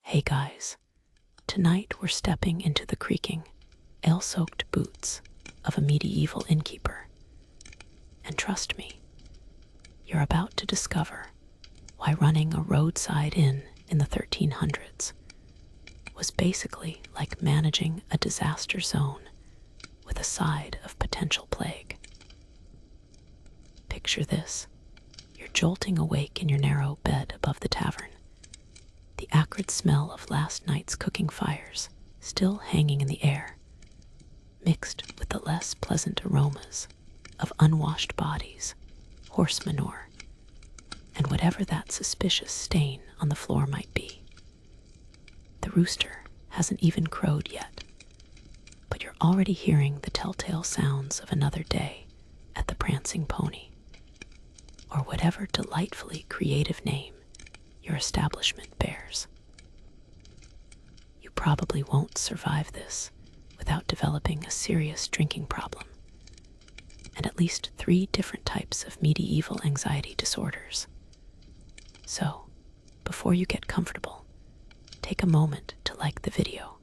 Hey guys, tonight we're stepping into the creaking, ale-soaked boots of a medieval innkeeper. And trust me, you're about to discover why running a roadside inn in the 1300s was basically like managing a disaster zone with a side of potential plague. Picture this. You're jolting awake in your narrow bed above the tavern, the acrid smell of last night's cooking fires still hanging in the air, mixed with the less pleasant aromas of unwashed bodies, horse manure, and whatever that suspicious stain on the floor might be. The rooster hasn't even crowed yet, but you're already hearing the telltale sounds of another day at the Prancing Pony, or whatever delightfully creative name your establishment bears. You probably won't survive this without developing a serious drinking problem and at least 3 different types of medieval anxiety disorders. So, before you get comfortable, take a moment to like the video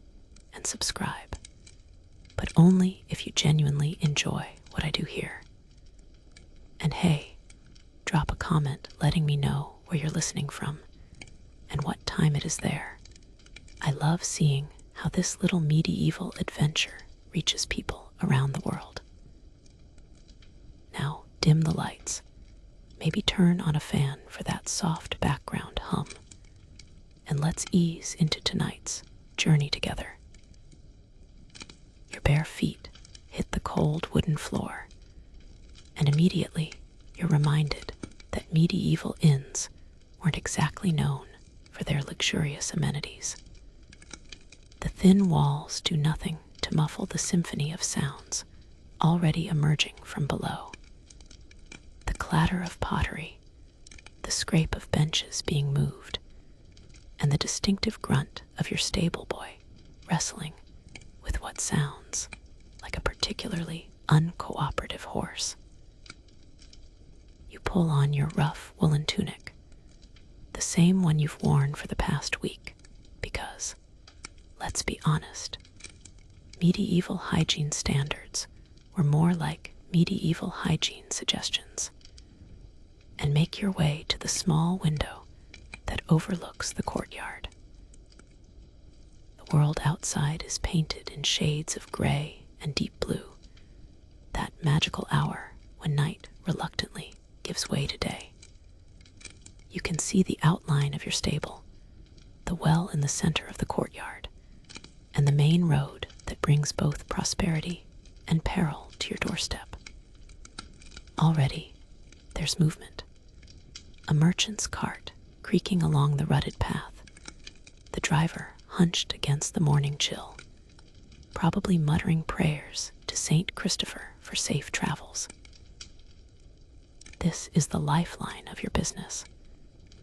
and subscribe, but only if you genuinely enjoy what I do here. And hey, drop a comment letting me know where you're listening from and what time it is there. I love seeing how this little medieval adventure reaches people around the world. Now, dim the lights. Maybe turn on a fan for that soft background hum. And let's ease into tonight's journey together. Your bare feet hit the cold wooden floor, and immediately you're reminded that medieval inns weren't exactly known for their luxurious amenities. The thin walls do nothing to muffle the symphony of sounds already emerging from below. The clatter of pottery, the scrape of benches being moved, and the distinctive grunt of your stable boy wrestling with what sounds like a particularly uncooperative horse. You pull on your rough woolen tunic, the same one you've worn for the past week, because, let's be honest, medieval hygiene standards were more like medieval hygiene suggestions, and make your way to the small window that overlooks the courtyard. The world outside is painted in shades of gray and deep blue, that magical hour when night reluctantly gives way to day. You can see the outline of your stable, the well in the center of the courtyard, and the main road that brings both prosperity and peril to your doorstep. Already, there's movement. A merchant's cart creaking along the rutted path, the driver hunched against the morning chill, probably muttering prayers to Saint Christopher for safe travels. This is the lifeline of your business,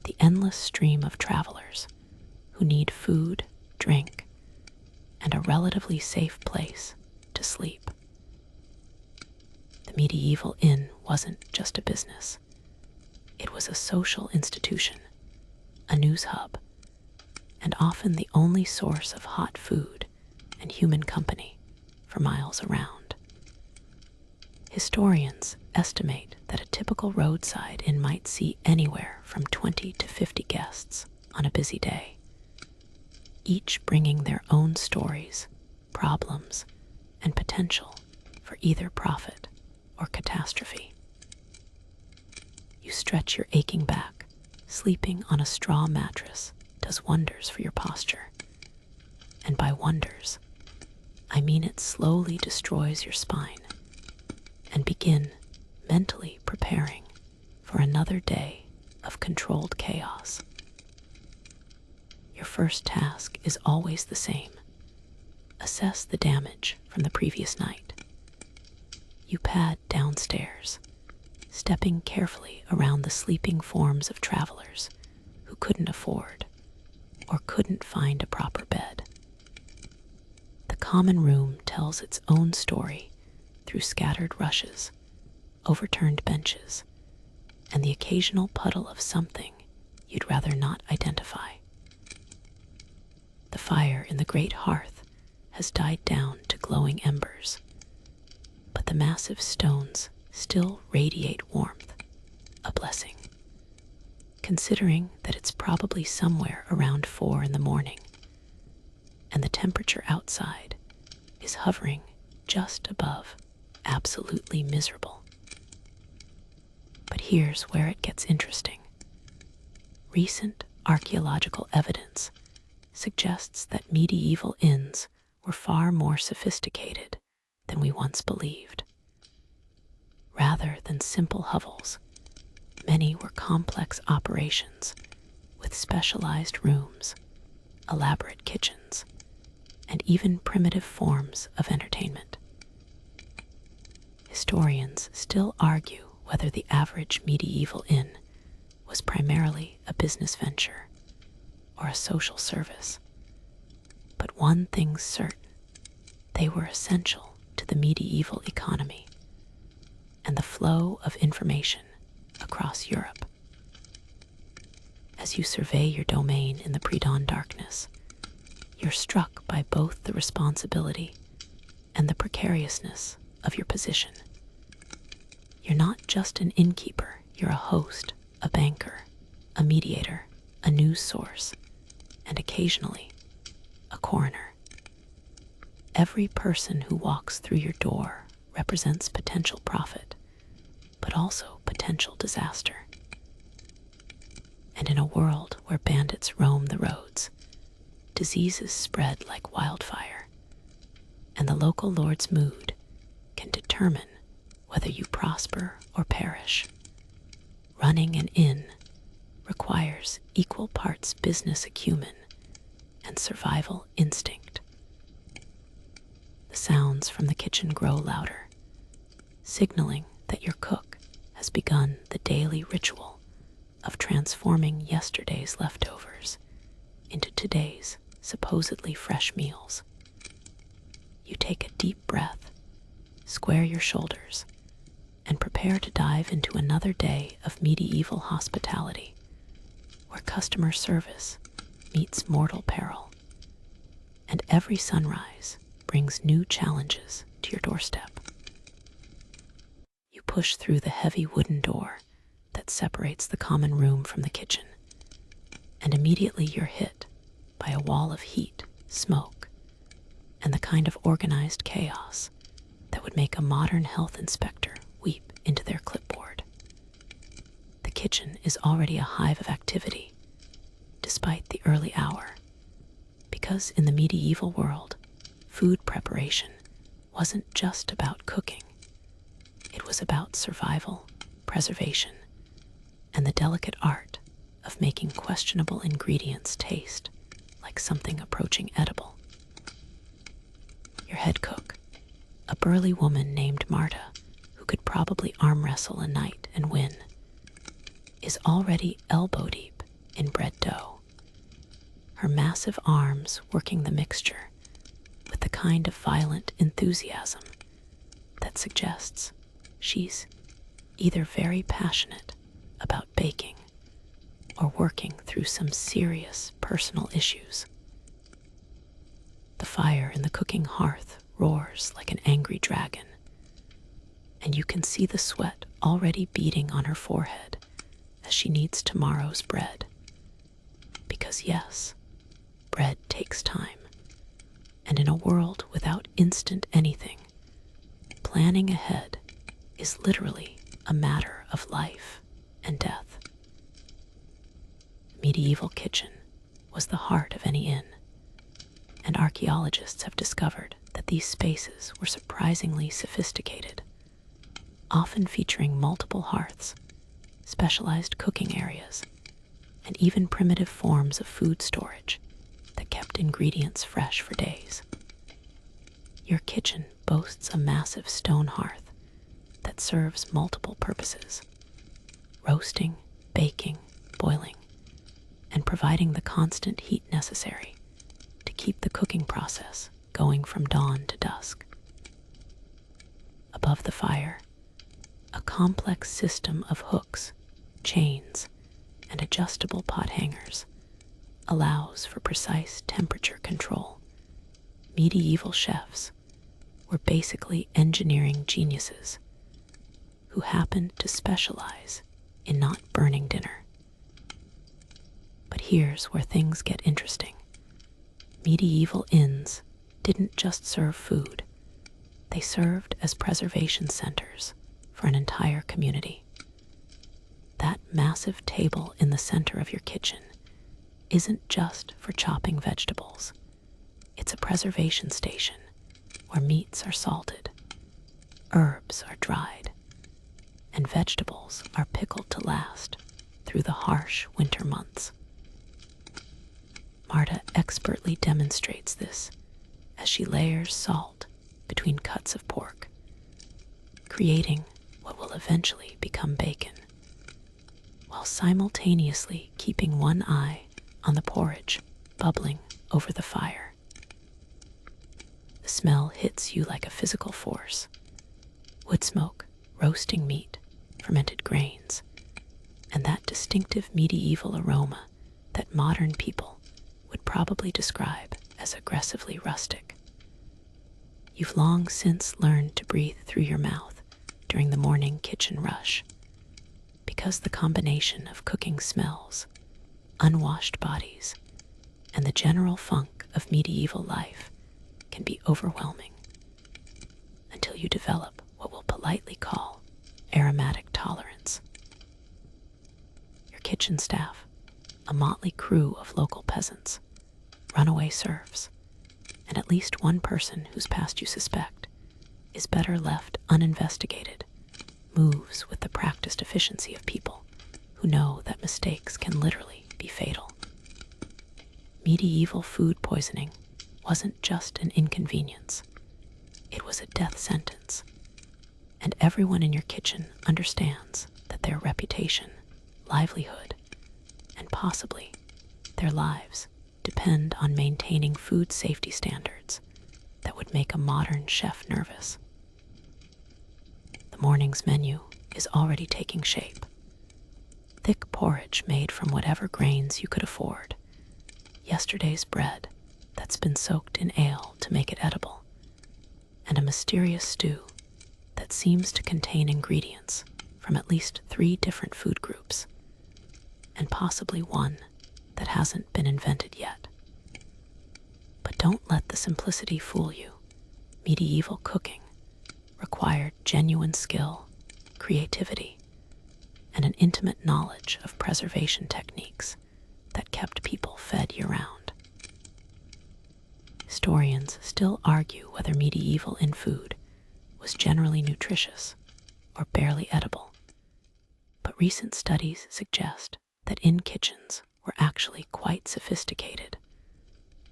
the endless stream of travelers who need food, drink, and a relatively safe place to sleep. The medieval inn wasn't just a business. It was a social institution, a news hub, and often the only source of hot food and human company for miles around. Historians estimate that a typical roadside inn might see anywhere from 20 to 50 guests on a busy day, each bringing their own stories, problems, and potential for either profit or catastrophe. You stretch your aching back. Sleeping on a straw mattress does wonders for your posture. And by wonders, I mean it slowly destroys your spine, and begin mentally preparing for another day of controlled chaos. Your first task is always the same. Assess the damage from the previous night. You pad downstairs, stepping carefully around the sleeping forms of travelers who couldn't afford or couldn't find a proper bed. The common room tells its own story through scattered rushes, overturned benches, and the occasional puddle of something you'd rather not identify. fire in the great hearth has died down to glowing embers, but the massive stones still radiate warmth, a blessing, considering that it's probably somewhere around 4 in the morning, and the temperature outside is hovering just above absolutely miserable. But here's where it gets interesting. Recent archaeological evidence suggests that medieval inns were far more sophisticated than we once believed. Rather than simple hovels, many were complex operations with specialized rooms, elaborate kitchens, and even primitive forms of entertainment. Historians still argue whether the average medieval inn was primarily a business venture or a social service. But one thing's certain: they were essential to the medieval economy and the flow of information across Europe. As you survey your domain in the pre-dawn darkness, you're struck by both the responsibility and the precariousness of your position. You're not just an innkeeper, you're a host, a banker, a mediator, a news source, and occasionally a coroner. Every person who walks through your door represents potential profit, but also potential disaster. And in a world where bandits roam the roads, diseases spread like wildfire, and the local lord's mood can determine whether you prosper or perish, running an inn requires equal parts business acumen and survival instinct. The sounds from the kitchen grow louder, signaling that your cook has begun the daily ritual of transforming yesterday's leftovers into today's supposedly fresh meals. You take a deep breath, square your shoulders, and prepare to dive into another day of medieval hospitality, where customer service meets mortal peril, and every sunrise brings new challenges to your doorstep. You push through the heavy wooden door that separates the common room from the kitchen, and immediately you're hit by a wall of heat, smoke, and the kind of organized chaos that would make a modern health inspector weep into their clipboard. The kitchen is already a hive of activity, despite the early hour, because in the medieval world, food preparation wasn't just about cooking. It was about survival, preservation, and the delicate art of making questionable ingredients taste like something approaching edible. Your head cook, a burly woman named Marta, who could probably arm wrestle a knight and win, is already elbow deep in bread dough, her massive arms working the mixture with the kind of violent enthusiasm that suggests she's either very passionate about baking or working through some serious personal issues. The fire in the cooking hearth roars like an angry dragon, and you can see the sweat already beading on her forehead as she kneads tomorrow's bread. Because yes, bread takes time, and in a world without instant anything, planning ahead is literally a matter of life and death. The medieval kitchen was the heart of any inn, and archaeologists have discovered that these spaces were surprisingly sophisticated, often featuring multiple hearths, specialized cooking areas, and even primitive forms of food storage that kept ingredients fresh for days. Your kitchen boasts a massive stone hearth that serves multiple purposes: roasting, baking, boiling, and providing the constant heat necessary to keep the cooking process going from dawn to dusk. Above the fire, a complex system of hooks, chains, and adjustable pot hangers allows for precise temperature control. Medieval chefs were basically engineering geniuses who happened to specialize in not burning dinner. But here's where things get interesting. Medieval inns didn't just serve food, they served as preservation centers for an entire community. That massive table in the center of your kitchen isn't just for chopping vegetables. It's a preservation station where meats are salted, herbs are dried, and vegetables are pickled to last through the harsh winter months. Marta expertly demonstrates this as she layers salt between cuts of pork, creating what will eventually become bacon, while simultaneously keeping one eye on the porridge bubbling over the fire. The smell hits you like a physical force. Wood smoke, roasting meat, fermented grains, and that distinctive medieval aroma that modern people would probably describe as aggressively rustic. You've long since learned to breathe through your mouth during the morning kitchen rush, because the combination of cooking smells, unwashed bodies, and the general funk of medieval life can be overwhelming, until you develop what we'll politely call aromatic tolerance. Your kitchen staff, a motley crew of local peasants, runaway serfs, and at least one person whose past you suspect is better left uninvestigated, moves with the practiced efficiency of people who know that mistakes can literally be fatal. Medieval food poisoning wasn't just an inconvenience, it was a death sentence, and everyone in your kitchen understands that their reputation, livelihood, and possibly their lives depend on maintaining food safety standards that would make a modern chef nervous. The morning's menu is already taking shape. Thick porridge made from whatever grains you could afford, yesterday's bread that's been soaked in ale to make it edible, and a mysterious stew that seems to contain ingredients from at least 3 different food groups, and possibly one that hasn't been invented yet. But don't let the simplicity fool you. Medieval cooking required genuine skill, creativity, and an intimate knowledge of preservation techniques that kept people fed year-round. Historians still argue whether medieval inn food was generally nutritious or barely edible, but recent studies suggest that inn kitchens were actually quite sophisticated,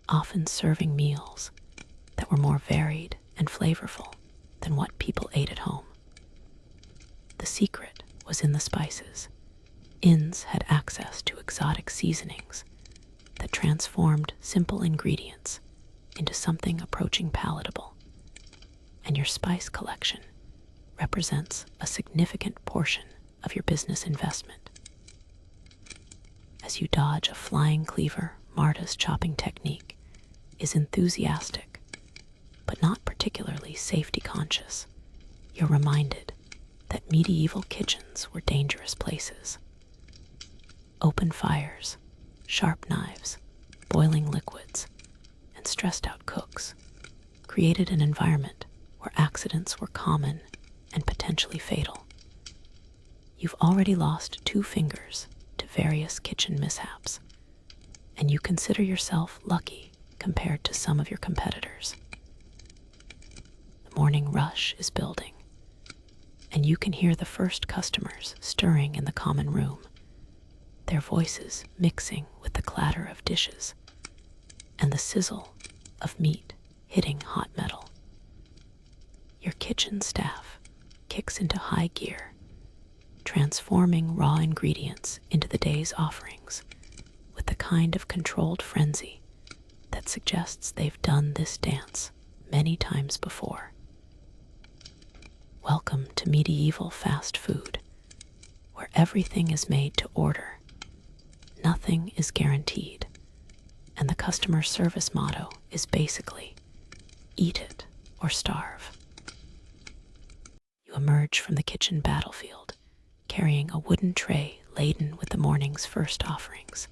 often serving meals that were more varied and flavorful than what people ate at home. The secret was in the spices. Inns had access to exotic seasonings that transformed simple ingredients into something approaching palatable, and your spice collection represents a significant portion of your business investment. As you dodge a flying cleaver, Marta's chopping technique is enthusiastic, but not particularly safety conscious. You're reminded that medieval kitchens were dangerous places. Open fires, sharp knives, boiling liquids, and stressed out cooks created an environment where accidents were common and potentially fatal. You've already lost 2 fingers to various kitchen mishaps, and you consider yourself lucky compared to some of your competitors. The morning rush is building, and you can hear the first customers stirring in the common room, their voices mixing with the clatter of dishes and the sizzle of meat hitting hot metal. Your kitchen staff kicks into high gear, transforming raw ingredients into the day's offerings with the kind of controlled frenzy that suggests they've done this dance many times before. Welcome to medieval fast food, where everything is made to order. Nothing is guaranteed, and the customer service motto is basically, eat it or starve. You emerge from the kitchen battlefield, carrying a wooden tray laden with the morning's first offerings.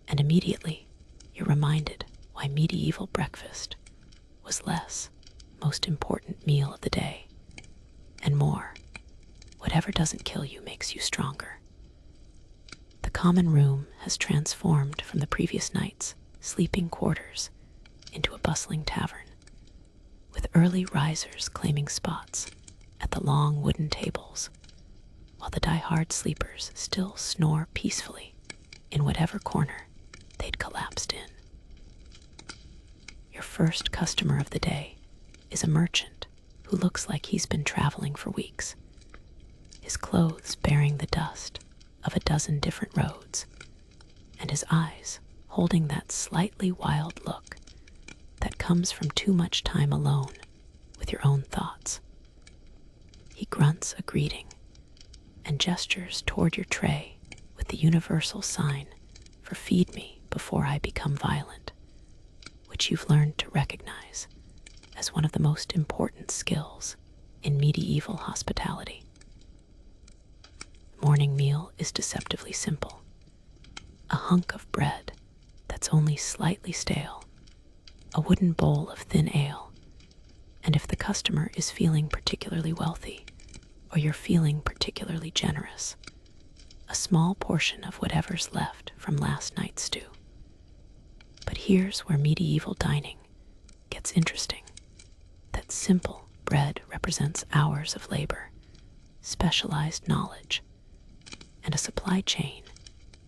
And immediately, you're reminded why medieval breakfast was less most important meal of the day, and more, whatever doesn't kill you makes you stronger. The common room has transformed from the previous night's sleeping quarters into a bustling tavern, with early risers claiming spots at the long wooden tables, while the die-hard sleepers still snore peacefully in whatever corner they'd collapsed in. Your first customer of the day is a merchant who looks like he's been traveling for weeks, his clothes bearing the dust of a dozen different roads, and his eyes holding that slightly wild look that comes from too much time alone with your own thoughts. He grunts a greeting and gestures toward your tray with the universal sign for "feed me before I become violent," which you've learned to recognize as one of the most important skills in medieval hospitality. The morning meal is deceptively simple. A hunk of bread that's only slightly stale, a wooden bowl of thin ale, and if the customer is feeling particularly wealthy, or you're feeling particularly generous, a small portion of whatever's left from last night's stew. But here's where medieval dining gets interesting. That simple bread represents hours of labor, specialized knowledge, and a supply chain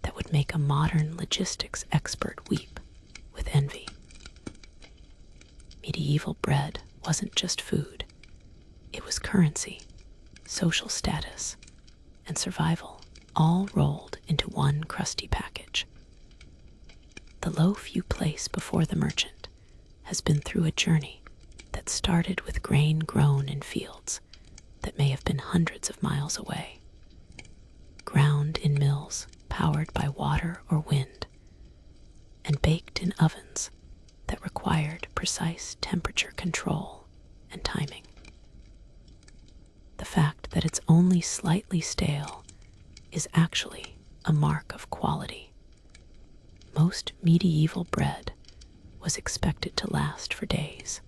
that would make a modern logistics expert weep with envy. Medieval bread wasn't just food. It was currency, social status, and survival, all rolled into one crusty package. The loaf you place before the merchant has been through a journey that started with grain grown in fields that may have been hundreds of miles away, ground in mills powered by water or wind, and baked in ovens that required precise temperature control and timing. The fact that it's only slightly stale is actually a mark of quality. Most medieval bread was expected to last for days,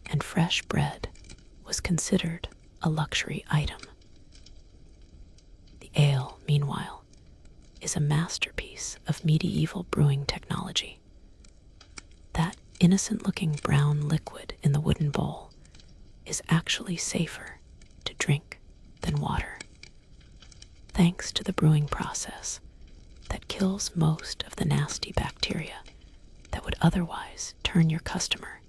and fresh bread was considered a luxury item. The ale, meanwhile, is a masterpiece of medieval brewing technology. That innocent-looking brown liquid in the wooden bowl is actually safer to drink than water, thanks to the brewing process that kills most of the nasty bacteria that would otherwise turn your customer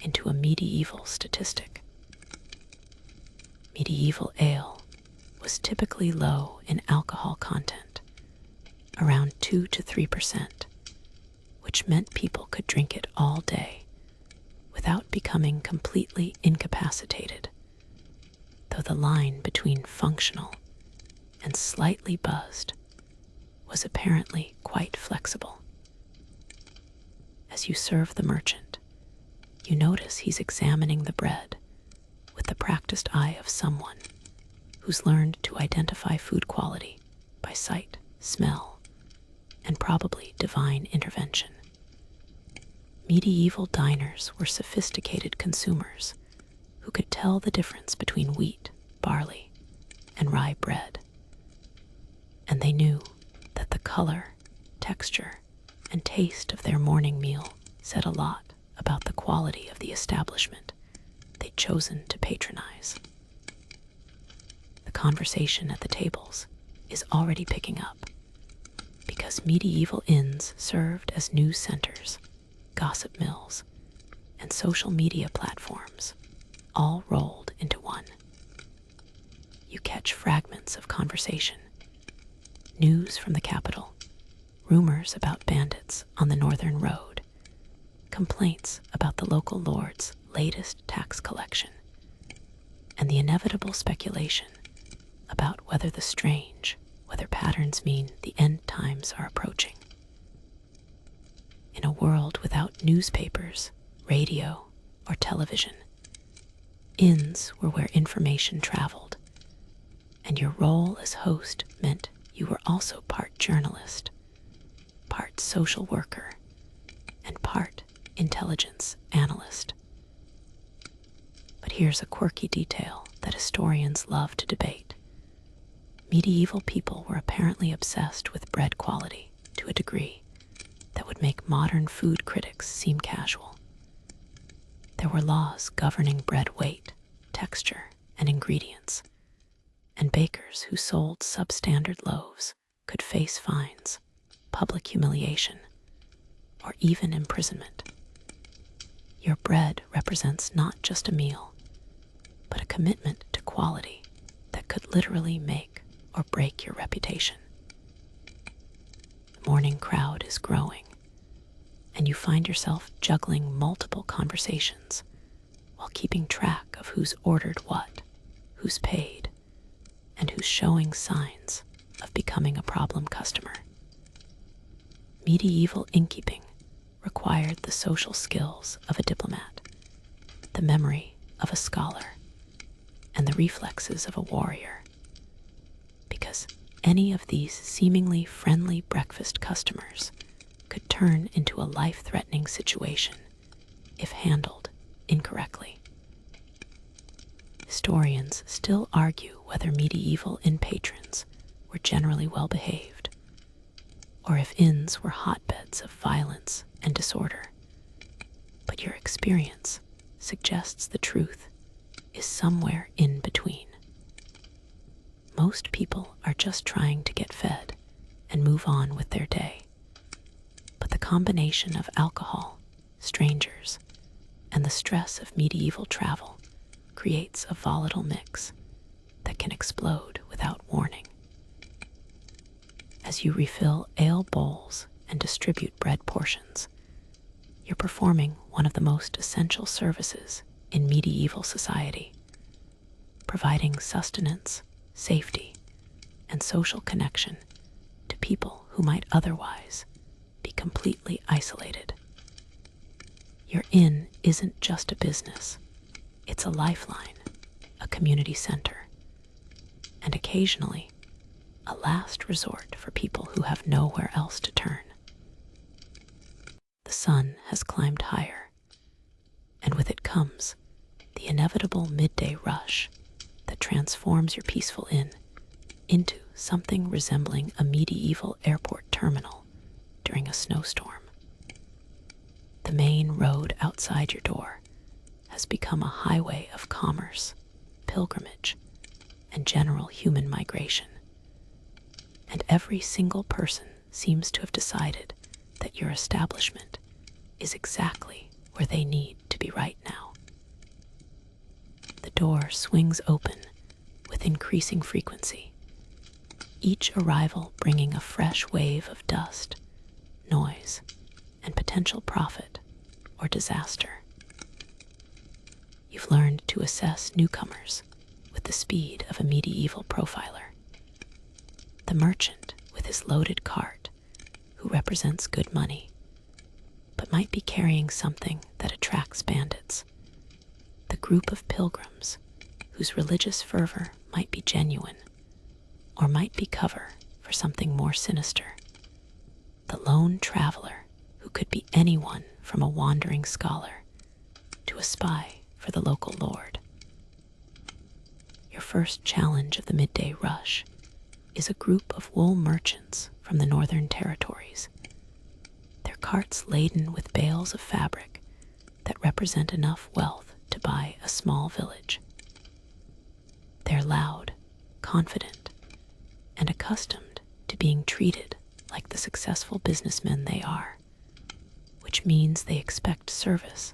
into a medieval statistic. Medieval ale was typically low in alcohol content, around 2 to 3%, which meant people could drink it all day without becoming completely incapacitated, though the line between functional and slightly buzzed was apparently quite flexible. As you serve the merchant, you notice he's examining the bread with the practiced eye of someone who's learned to identify food quality by sight, smell, and probably divine intervention. Medieval diners were sophisticated consumers who could tell the difference between wheat, barley, and rye bread. And they knew that the color, texture, and taste of their morning meal said a lot about the quality of the establishment they'd chosen to patronize. The conversation at the tables is already picking up, because medieval inns served as news centers, gossip mills, and social media platforms, all rolled into one. You catch fragments of conversation, news from the capital, rumors about bandits on the northern road, complaints about the local lord's latest tax collection, and the inevitable speculation about whether patterns mean the end times are approaching. In a world without newspapers, radio, or television, inns were where information traveled, and your role as host meant you were also part journalist, part social worker, and part intelligence analyst. But here's a quirky detail that historians love to debate. Medieval people were apparently obsessed with bread quality to a degree that would make modern food critics seem casual. There were laws governing bread weight, texture, and ingredients, and bakers who sold substandard loaves could face fines, public humiliation, or even imprisonment. Your bread represents not just a meal, but a commitment to quality that could literally make or break your reputation. The morning crowd is growing, and you find yourself juggling multiple conversations while keeping track of who's ordered what, who's paid, and who's showing signs of becoming a problem customer. Medieval innkeeping required the social skills of a diplomat, the memory of a scholar, and the reflexes of a warrior. Because any of these seemingly friendly breakfast customers could turn into a life-threatening situation if handled incorrectly. Historians still argue whether medieval inn patrons were generally well-behaved, or if inns were hotbeds of violence and disorder. But your experience suggests the truth is somewhere in between. Most people are just trying to get fed and move on with their day. But the combination of alcohol, strangers, and the stress of medieval travel creates a volatile mix that can explode without warning. As you refill ale bowls and distribute bread portions, you're performing one of the most essential services in medieval society, providing sustenance, safety, and social connection to people who might otherwise be completely isolated. Your inn isn't just a business, it's a lifeline, a community center, and occasionally a last resort for people who have nowhere else to turn. The sun has climbed higher, and with it comes the inevitable midday rush that transforms your peaceful inn into something resembling a medieval airport terminal during a snowstorm. The main road outside your door has become a highway of commerce, pilgrimage, and general human migration. And every single person seems to have decided that your establishment is exactly where they need to be right now. The door swings open with increasing frequency, each arrival bringing a fresh wave of dust, noise, and potential profit or disaster. You've learned to assess newcomers with the speed of a medieval profiler. The merchant with his loaded cart, who represents good money, but might be carrying something that attracts bandits. The group of pilgrims whose religious fervor might be genuine, or might be cover for something more sinister. The lone traveler who could be anyone from a wandering scholar to a spy for the local lord. Your first challenge of the midday rush is a group of wool merchants from the Northern Territories, their carts laden with bales of fabric that represent enough wealth to buy a small village. They're loud, confident, and accustomed to being treated like the successful businessmen they are, which means they expect service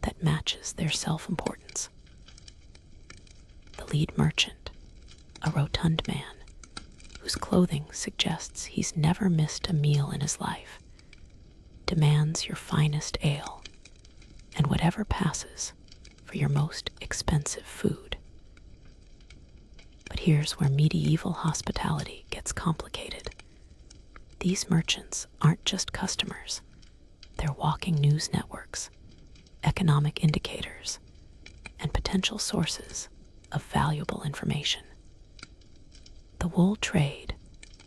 that matches their self-importance. The lead merchant, a rotund man whose clothing suggests he's never missed a meal in his life, demands your finest ale and whatever passes for your most expensive food. But here's where medieval hospitality gets complicated. These merchants aren't just customers, They're walking news networks, economic indicators, and potential sources of valuable information. The wool trade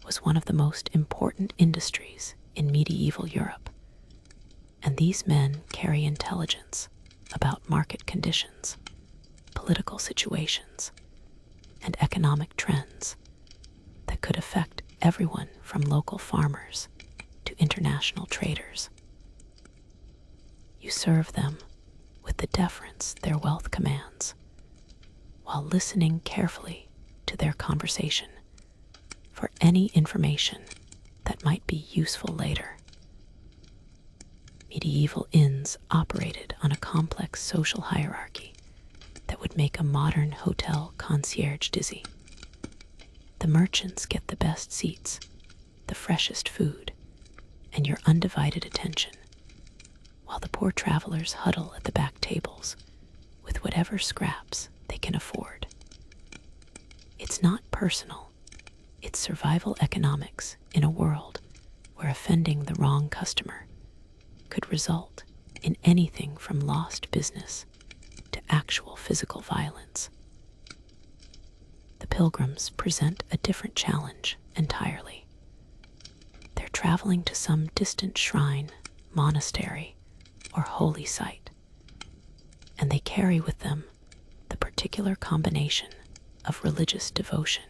was one of the most important industries in medieval Europe, and these men carry intelligence about market conditions, political situations, and economic trends that could affect everyone from local farmers to international traders. You serve them with the deference their wealth commands, while listening carefully to their conversation for any information that might be useful later. Medieval inns operated on a complex social hierarchy that would make a modern hotel concierge dizzy. The merchants get the best seats, the freshest food, and your undivided attention, while the poor travelers huddle at the back tables with whatever scraps they can afford. It's not personal, it's survival economics in a world where offending the wrong customer could result in anything from lost business to actual physical violence. The pilgrims present a different challenge entirely. They're traveling to some distant shrine, monastery, or holy site, and they carry with them the particular combination of religious devotion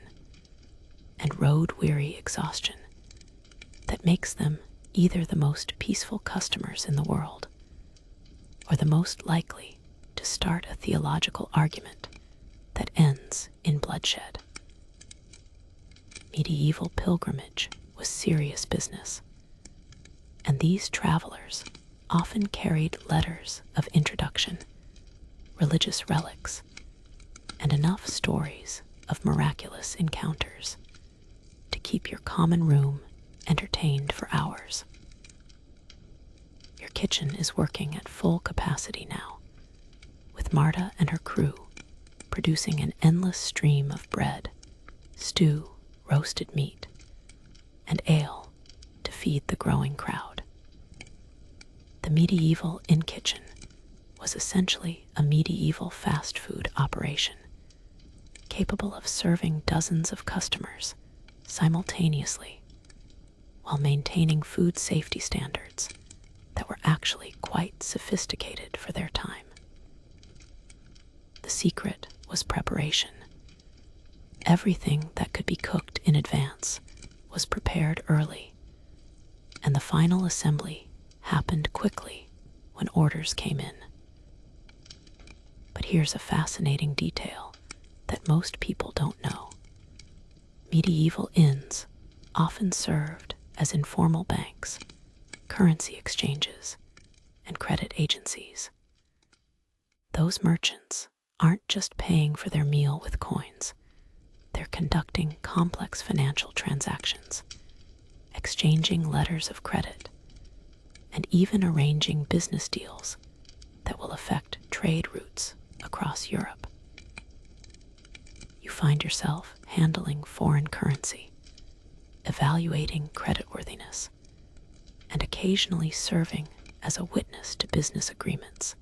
and road-weary exhaustion that makes them either the most peaceful customers in the world or the most likely to start a theological argument that ends in bloodshed. Medieval pilgrimage was serious business, and these travelers often carried letters of introduction, religious relics, and enough stories of miraculous encounters to keep your common room entertained for hours. Your kitchen is working at full capacity now, with Marta and her crew producing an endless stream of bread, stew, roasted meat, and ale to feed the growing crowd. The medieval inn kitchen was essentially a medieval fast food operation, capable of serving dozens of customers simultaneously while maintaining food safety standards that were actually quite sophisticated for their time. The secret was preparation. Everything that could be cooked in advance was prepared early, and the final assembly happened quickly when orders came in. But here's a fascinating detail that most people don't know. Medieval inns often served as informal banks, currency exchanges, and credit agencies. Those merchants aren't just paying for their meal with coins. They're conducting complex financial transactions, exchanging letters of credit, and even arranging business deals that will affect trade routes across Europe. You find yourself handling foreign currency, evaluating creditworthiness, and occasionally serving as a witness to business agreements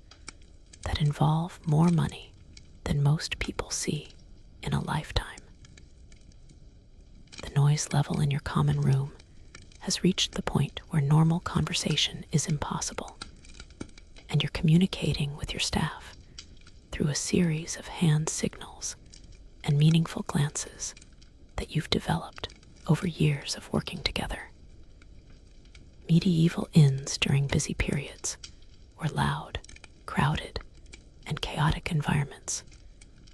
that involve more money than most people see in a lifetime. The noise level in your common room has reached the point where normal conversation is impossible, and you're communicating with your staff through a series of hand signals and meaningful glances that you've developed over years of working together. Medieval inns during busy periods were loud, crowded, and chaotic environments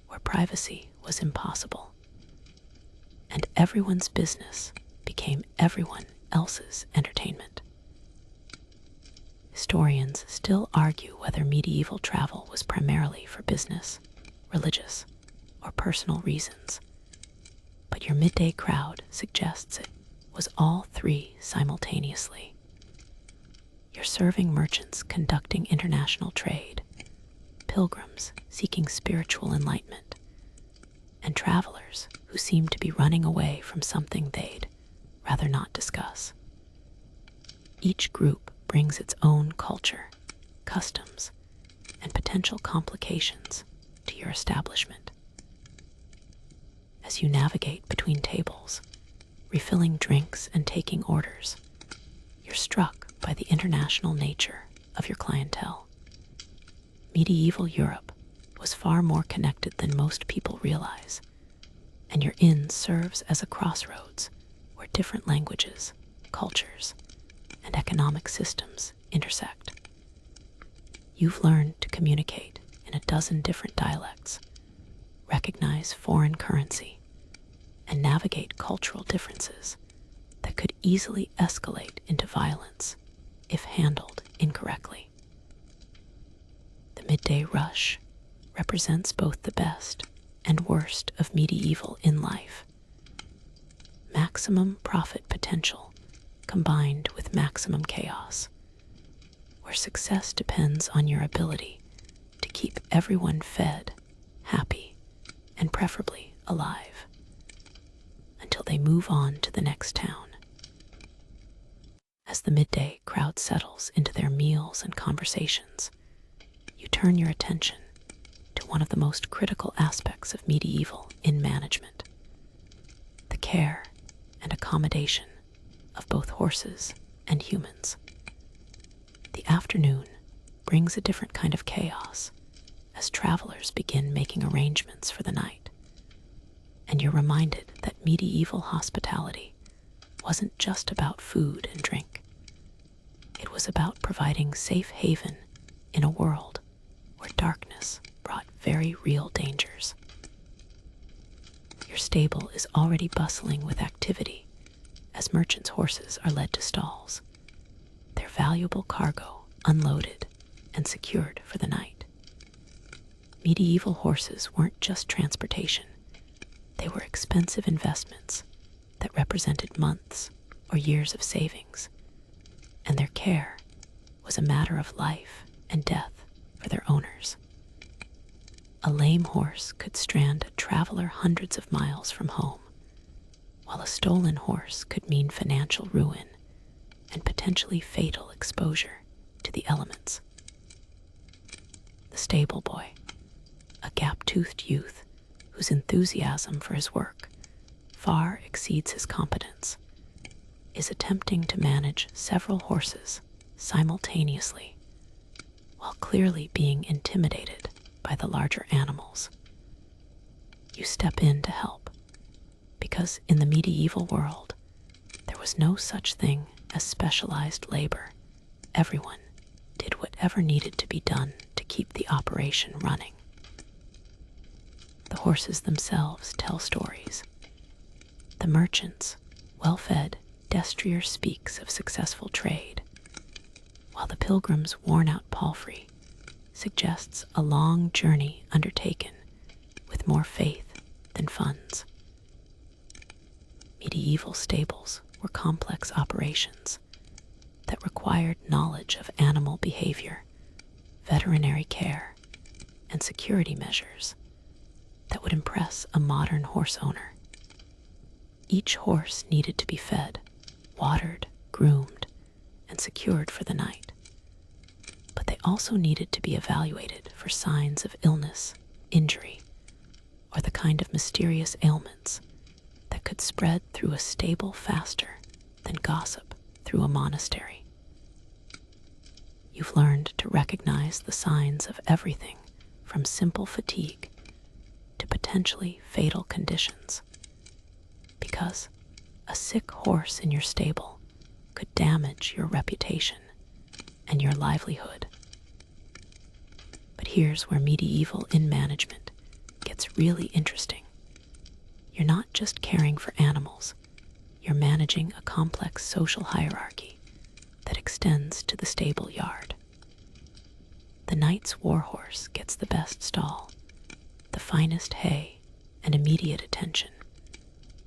where privacy was impossible, and everyone's business became everyone else's entertainment. Historians still argue whether medieval travel was primarily for business, religious, or personal reasons, but your midday crowd suggests it was all three simultaneously. You're serving merchants conducting international trade, pilgrims seeking spiritual enlightenment, and travelers who seem to be running away from something they'd rather not discuss. Each group brings its own culture, customs, and potential complications to your establishment. As you navigate between tables, refilling drinks and taking orders, you're struck by the international nature of your clientele. Medieval Europe was far more connected than most people realize, and your inn serves as a crossroads where different languages, cultures, and economic systems intersect. You've learned to communicate in a dozen different dialects, recognize foreign currency, and navigate cultural differences that could easily escalate into violence if handled incorrectly. The midday rush represents both the best and worst of medieval inn life. Maximum profit potential combined with maximum chaos, where success depends on your ability to keep everyone fed, happy, and preferably alive, until they move on to the next town. As the midday crowd settles into their meals and conversations, you turn your attention to one of the most critical aspects of medieval inn management: the care and accommodation of both horses and humans. The afternoon brings a different kind of chaos as travelers begin making arrangements for the night, and you're reminded that medieval hospitality wasn't just about food and drink. It was about providing safe haven in a world where darkness brought very real dangers. Your stable is already bustling with activity as merchants' horses are led to stalls, their valuable cargo unloaded and secured for the night. Medieval horses weren't just transportation. They were expensive investments that represented months or years of savings, and their care was a matter of life and death for their owners. A lame horse could strand a traveler hundreds of miles from home, while a stolen horse could mean financial ruin and potentially fatal exposure to the elements. The stable boy, a gap-toothed youth whose enthusiasm for his work far exceeds his competence, is attempting to manage several horses simultaneously while clearly being intimidated by the larger animals. You step in to help, because in the medieval world, there was no such thing as specialized labor. Everyone did whatever needed to be done to keep the operation running. The horses themselves tell stories. The merchant's well-fed destrier speaks of successful trade, while the pilgrim's worn-out palfrey suggests a long journey undertaken with more faith than funds. Medieval stables were complex operations that required knowledge of animal behavior, veterinary care, and security measures that would impress a modern horse owner. Each horse needed to be fed, watered, groomed, and secured for the night. But they also needed to be evaluated for signs of illness, injury, or the kind of mysterious ailments that could spread through a stable faster than gossip through a monastery. You've learned to recognize the signs of everything from simple fatigue to potentially fatal conditions, because a sick horse in your stable could damage your reputation and your livelihood. But here's where medieval inn management gets really interesting. You're not just caring for animals, you're managing a complex social hierarchy that extends to the stable yard. The knight's warhorse gets the best stall, the finest hay, and immediate attention,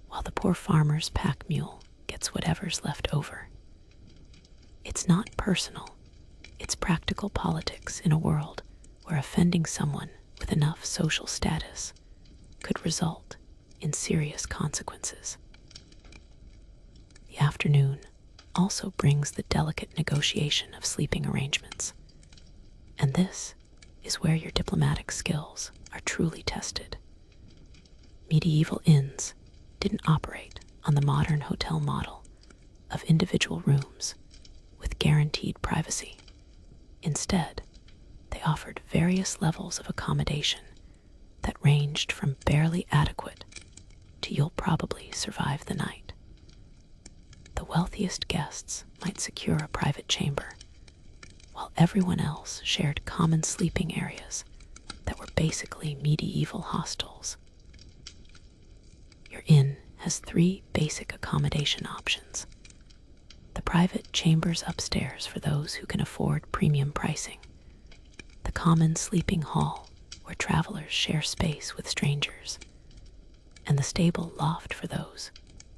while the poor farmer's pack mule gets whatever's left over. It's not personal, it's practical politics in a world where offending someone with enough social status could result in serious consequences. The afternoon also brings the delicate negotiation of sleeping arrangements. And this is where your diplomatic skills are truly tested. Medieval inns didn't operate on the modern hotel model of individual rooms with guaranteed privacy. Instead, they offered various levels of accommodation that ranged from barely adequate to you'll probably survive the night. The wealthiest guests might secure a private chamber, while everyone else shared common sleeping areas that were basically medieval hostels. Your inn has 3 basic accommodation options. The private chambers upstairs for those who can afford premium pricing, the common sleeping hall where travelers share space with strangers, and the stable loft for those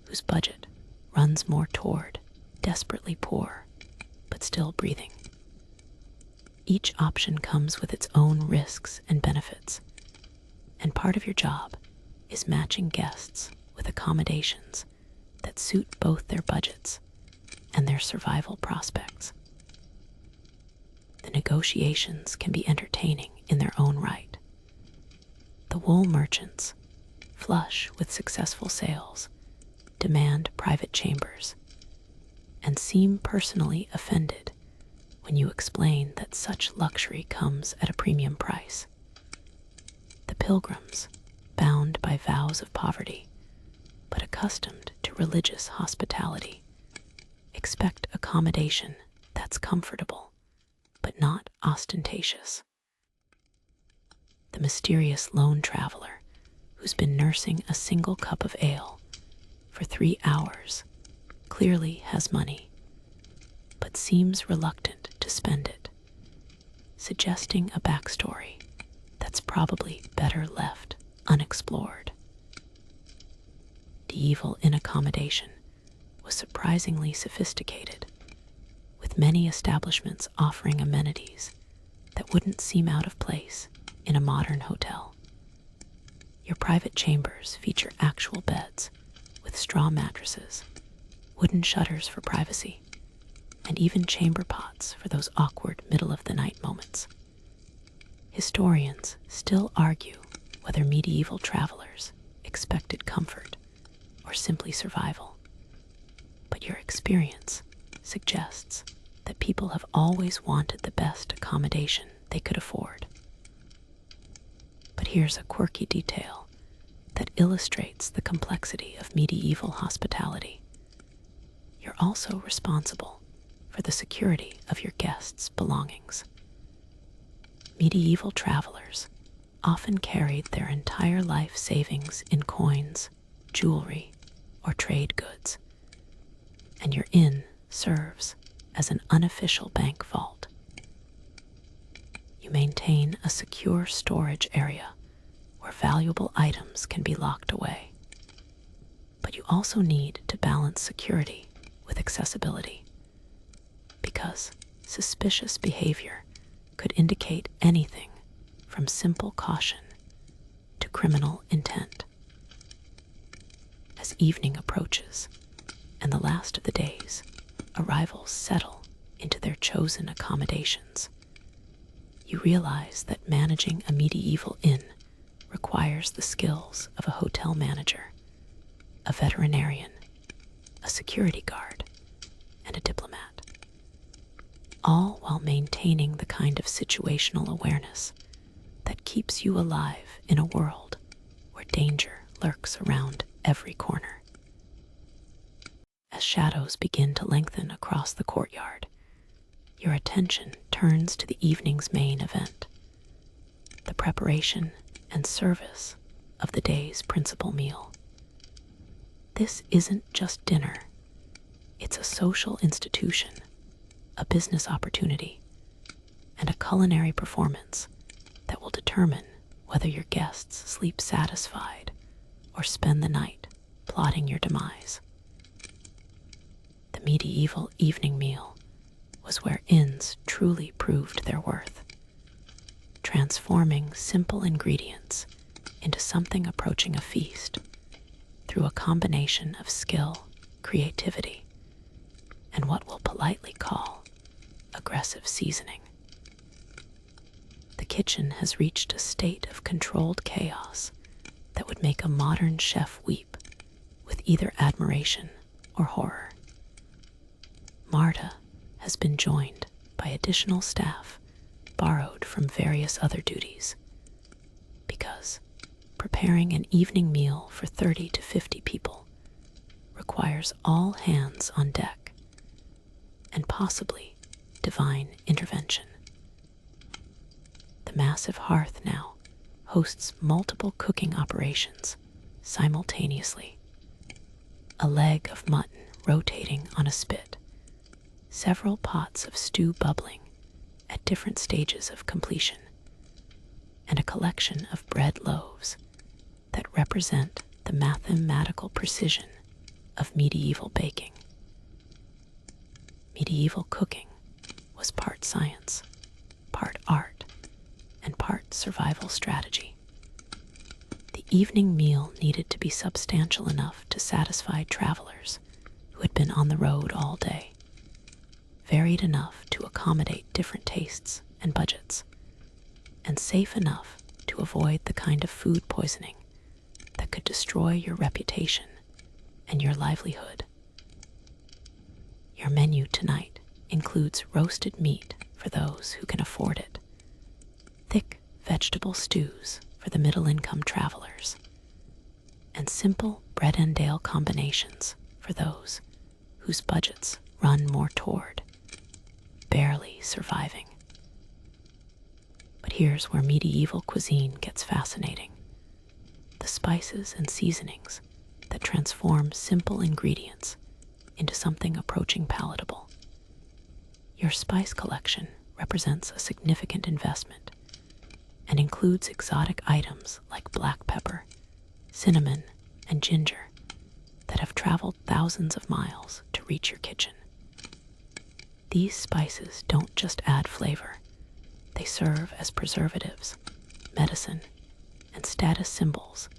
whose budget runs more toward desperately poor but still breathing. Each option comes with its own risks and benefits, and part of your job is matching guests with accommodations that suit both their budgets and their survival prospects. The negotiations can be entertaining in their own right. The wool merchants, flush with successful sales, demand private chambers and seem personally offended when you explain that such luxury comes at a premium price. The pilgrims, bound by vows of poverty, but accustomed to religious hospitality, expect accommodation that's comfortable, but not ostentatious. The mysterious lone traveler who's been nursing a single cup of ale for 3 hours clearly has money, but seems reluctant to spend it, suggesting a backstory that's probably better left unexplored. Medieval inn accommodation was surprisingly sophisticated, with many establishments offering amenities that wouldn't seem out of place in a modern hotel. Your private chambers feature actual beds with straw mattresses, wooden shutters for privacy, and even chamber pots for those awkward middle-of-the-night moments. Historians still argue whether medieval travelers expected comfort or simply survival, but your experience suggests that people have always wanted the best accommodation they could afford. But here's a quirky detail that illustrates the complexity of medieval hospitality. You're also responsible for the security of your guests' belongings. Medieval travelers often carried their entire life savings in coins, jewelry, or trade goods, and your inn serves as an unofficial bank vault. You maintain a secure storage area where valuable items can be locked away, but you also need to balance security with accessibility, because suspicious behavior could indicate anything from simple caution to criminal intent. As evening approaches and the last of the day's arrivals settle into their chosen accommodations, you realize that managing a medieval inn requires the skills of a hotel manager, a veterinarian, a security guard, and a diplomat, all while maintaining the kind of situational awareness that keeps you alive in a world where danger lurks around every corner. As shadows begin to lengthen across the courtyard, your attention turns to the evening's main event, the preparation and service of the day's principal meal. This isn't just dinner, it's a social institution, a business opportunity, and a culinary performance that will determine whether your guests sleep satisfied or spend the night plotting your demise. The medieval evening meal was where inns truly proved their worth, transforming simple ingredients into something approaching a feast through a combination of skill, creativity, and what we'll politely call aggressive seasoning. The kitchen has reached a state of controlled chaos that would make a modern chef weep with either admiration or horror. Marta has been joined by additional staff borrowed from various other duties, because preparing an evening meal for 30 to 50 people requires all hands on deck and possibly divine intervention. The massive hearth now hosts multiple cooking operations simultaneously. A leg of mutton rotating on a spit, several pots of stew bubbling at different stages of completion, and a collection of bread loaves that represent the mathematical precision of medieval baking. Medieval cooking was part science, part art, and part survival strategy. The evening meal needed to be substantial enough to satisfy travelers who had been on the road all day, varied enough to accommodate different tastes and budgets, and safe enough to avoid the kind of food poisoning that could destroy your reputation and your livelihood. Your menu tonight includes roasted meat for those who can afford it, thick vegetable stews for the middle-income travelers, and simple bread and ale combinations for those whose budgets run more toward barely surviving. But here's where medieval cuisine gets fascinating. The spices and seasonings that transform simple ingredients into something approaching palatable. Your spice collection represents a significant investment and includes exotic items like black pepper, cinnamon, and ginger that have traveled thousands of miles to reach your kitchen. These spices don't just add flavor, they serve as preservatives, medicine, and status symbols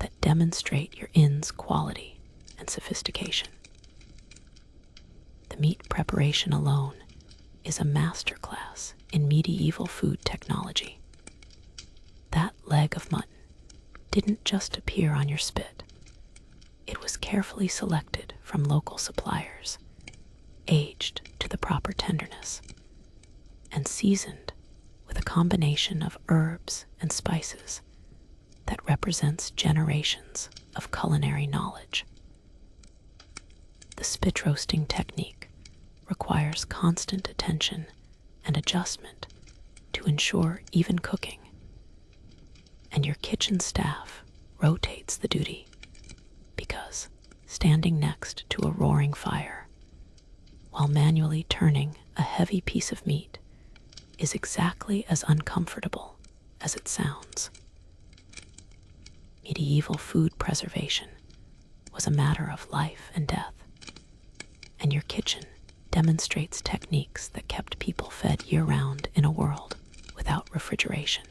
that demonstrate your inn's quality and sophistication. The meat preparation alone is a masterclass in medieval food technology. That leg of mutton didn't just appear on your spit. It was carefully selected from local suppliers, aged to the proper tenderness, and seasoned with a combination of herbs and spices that represents generations of culinary knowledge. The spit roasting technique requires constant attention and adjustment to ensure even cooking, and your kitchen staff rotates the duty because standing next to a roaring fire while manually turning a heavy piece of meat is exactly as uncomfortable as it sounds. Medieval food preservation was a matter of life and death, and your kitchen demonstrates techniques that kept people fed year-round in a world without refrigeration.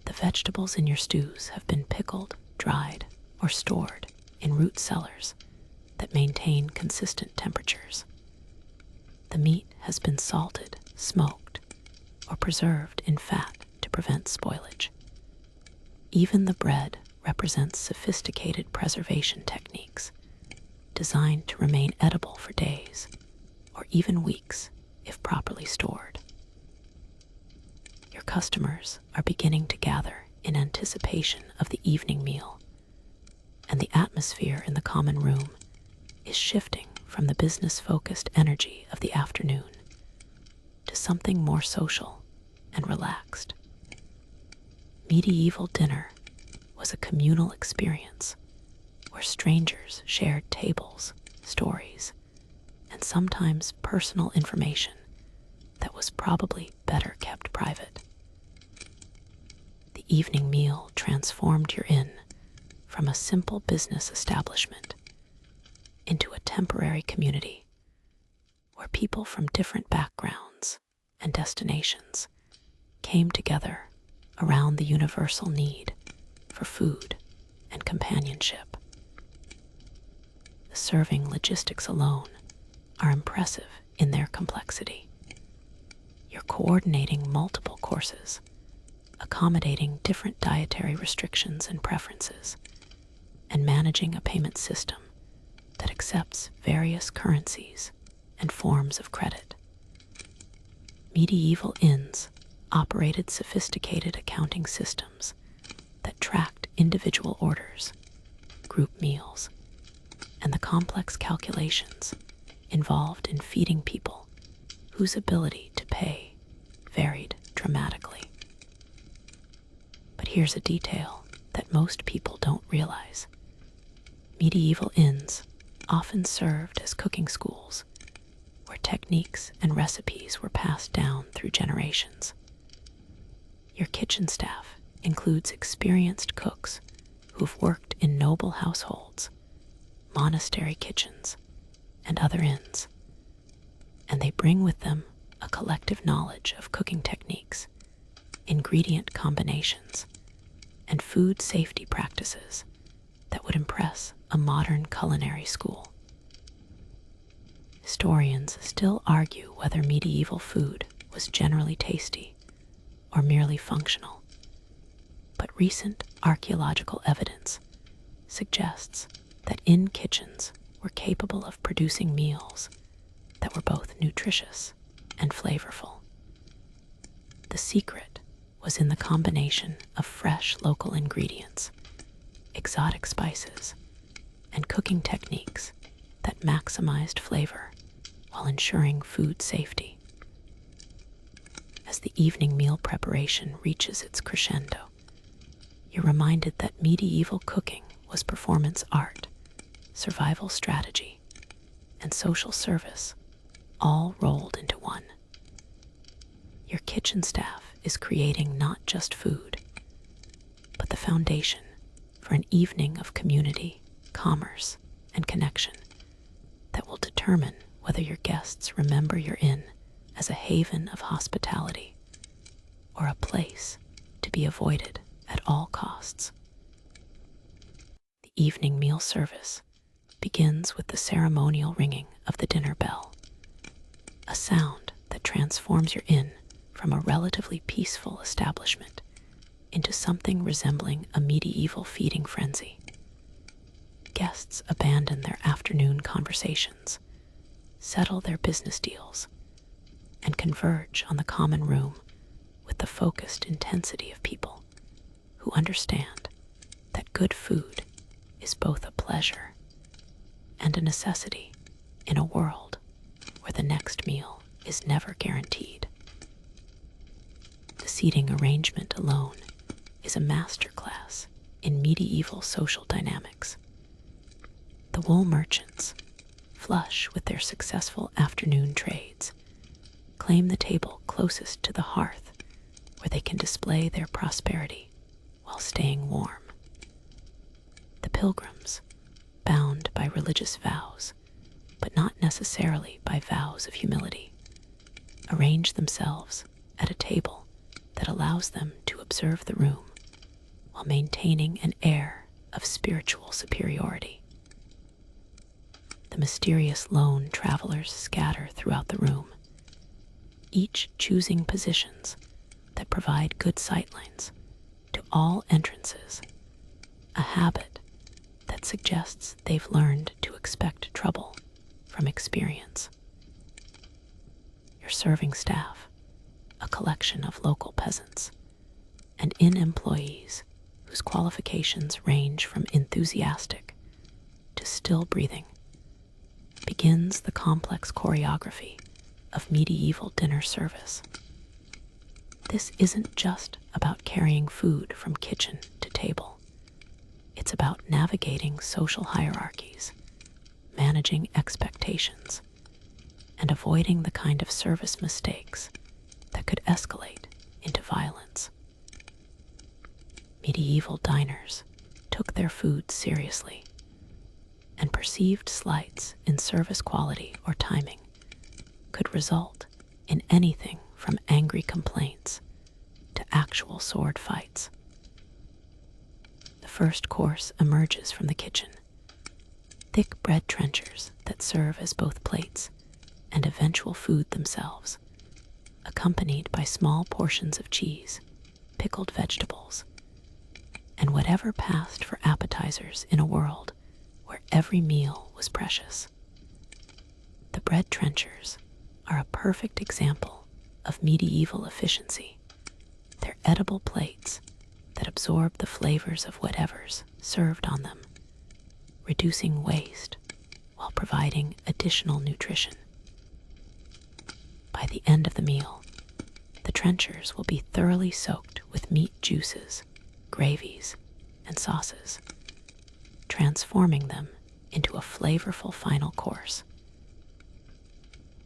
The vegetables in your stews have been pickled, dried, or stored in root cellars that maintain consistent temperatures. The meat has been salted, smoked, or preserved in fat to prevent spoilage. Even the bread represents sophisticated preservation techniques designed to remain edible for days or even weeks if properly stored. Your customers are beginning to gather in anticipation of the evening meal, and the atmosphere in the common room is shifting from the business-focused energy of the afternoon to something more social and relaxed. Medieval dinner was a communal experience where strangers shared tables, stories, and sometimes personal information that was probably better kept private. The evening meal transformed your inn from a simple business establishment into a temporary community where people from different backgrounds and destinations came together around the universal need for food and companionship. The serving logistics alone are impressive in their complexity. You're coordinating multiple courses, accommodating different dietary restrictions and preferences, and managing a payment system that accepts various currencies and forms of credit. Medieval inns operated sophisticated accounting systems that tracked individual orders, group meals, and the complex calculations involved in feeding people whose ability to pay varied dramatically. But here's a detail that most people don't realize. Medieval inns often served as cooking schools where techniques and recipes were passed down through generations. Your kitchen staff includes experienced cooks who've worked in noble households, monastery kitchens, and other inns, and they bring with them a collective knowledge of cooking techniques, ingredient combinations, and food safety practices that would impress a modern culinary school. Historians still argue whether medieval food was generally tasty or merely functional, but recent archaeological evidence suggests that inn kitchens were capable of producing meals that were both nutritious and flavorful. The secret was in the combination of fresh local ingredients, exotic spices, and cooking techniques that maximized flavor while ensuring food safety. As the evening meal preparation reaches its crescendo, you're reminded that medieval cooking was performance art, survival strategy, and social service, all rolled into one. Your kitchen staff is creating not just food, but the foundation for an evening of community, commerce, and connection that will determine whether your guests remember your inn as a haven of hospitality or a place to be avoided at all costs. The evening meal service begins with the ceremonial ringing of the dinner bell, a sound that transforms your inn from a relatively peaceful establishment into something resembling a medieval feeding frenzy. Guests abandon their afternoon conversations, settle their business deals, and converge on the common room with the focused intensity of people who understand that good food is both a pleasure and a necessity in a world where the next meal is never guaranteed. The seating arrangement alone is a masterclass in medieval social dynamics. The wool merchants, flush with their successful afternoon trades, claim the table closest to the hearth where they can display their prosperity while staying warm. The pilgrims, bound by religious vows, but not necessarily by vows of humility, arrange themselves at a table that allows them to observe the room while maintaining an air of spiritual superiority. The mysterious lone travelers scatter throughout the room, each choosing positions that provide good sightlines to all entrances, a habit that suggests they've learned to expect trouble from experience. Your serving staff, a collection of local peasants, and inn employees whose qualifications range from enthusiastic to still breathing, begins the complex choreography of medieval dinner service. This isn't just about carrying food from kitchen to table. It's about navigating social hierarchies, managing expectations, and avoiding the kind of service mistakes that could escalate into violence. Medieval diners took their food seriously, and perceived slights in service quality or timing could result in anything from angry complaints to actual sword fights. The first course emerges from the kitchen, thick bread trenchers that serve as both plates and eventual food themselves, accompanied by small portions of cheese, pickled vegetables, and whatever passed for appetizers in a world where every meal was precious. The bread trenchers are a perfect example of medieval efficiency. They're edible plates that absorb the flavors of whatever's served on them, reducing waste while providing additional nutrition. By the end of the meal, the trenchers will be thoroughly soaked with meat juices, gravies, and sauces, transforming them into a flavorful final course.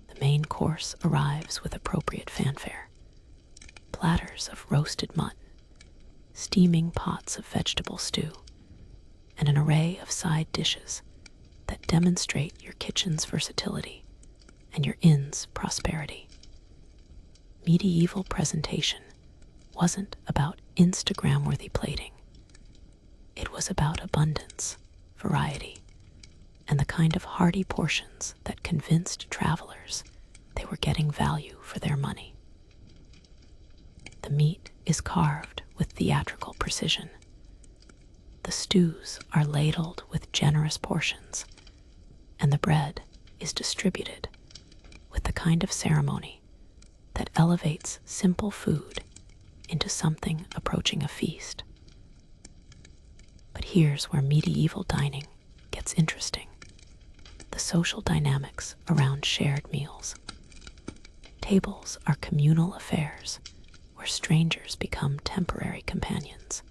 The main course arrives with appropriate fanfare. Platters of roasted mutton, steaming pots of vegetable stew, and an array of side dishes that demonstrate your kitchen's versatility and your inn's prosperity. Medieval presentation wasn't about Instagram-worthy plating. It was about abundance, variety, and the kind of hearty portions that convinced travelers they were getting value for their money. The meat is carved with theatrical precision. The stews are ladled with generous portions, and the bread is distributed with the kind of ceremony that elevates simple food into something approaching a feast. But here's where medieval dining gets interesting: the social dynamics around shared meals. Tables are communal affairs where strangers become temporary companions,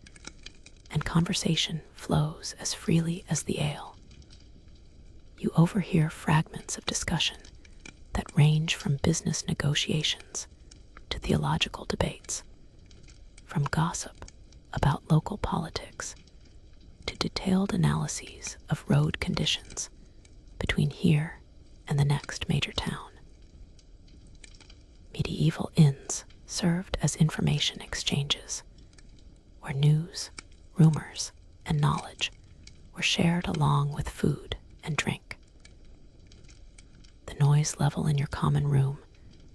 and conversation flows as freely as the ale. You overhear fragments of discussion that range from business negotiations to theological debates, from gossip about local politics to detailed analyses of road conditions between here and the next major town. Medieval inns served as information exchanges, where news, rumors, and knowledge were shared along with food and drink. The noise level in your common room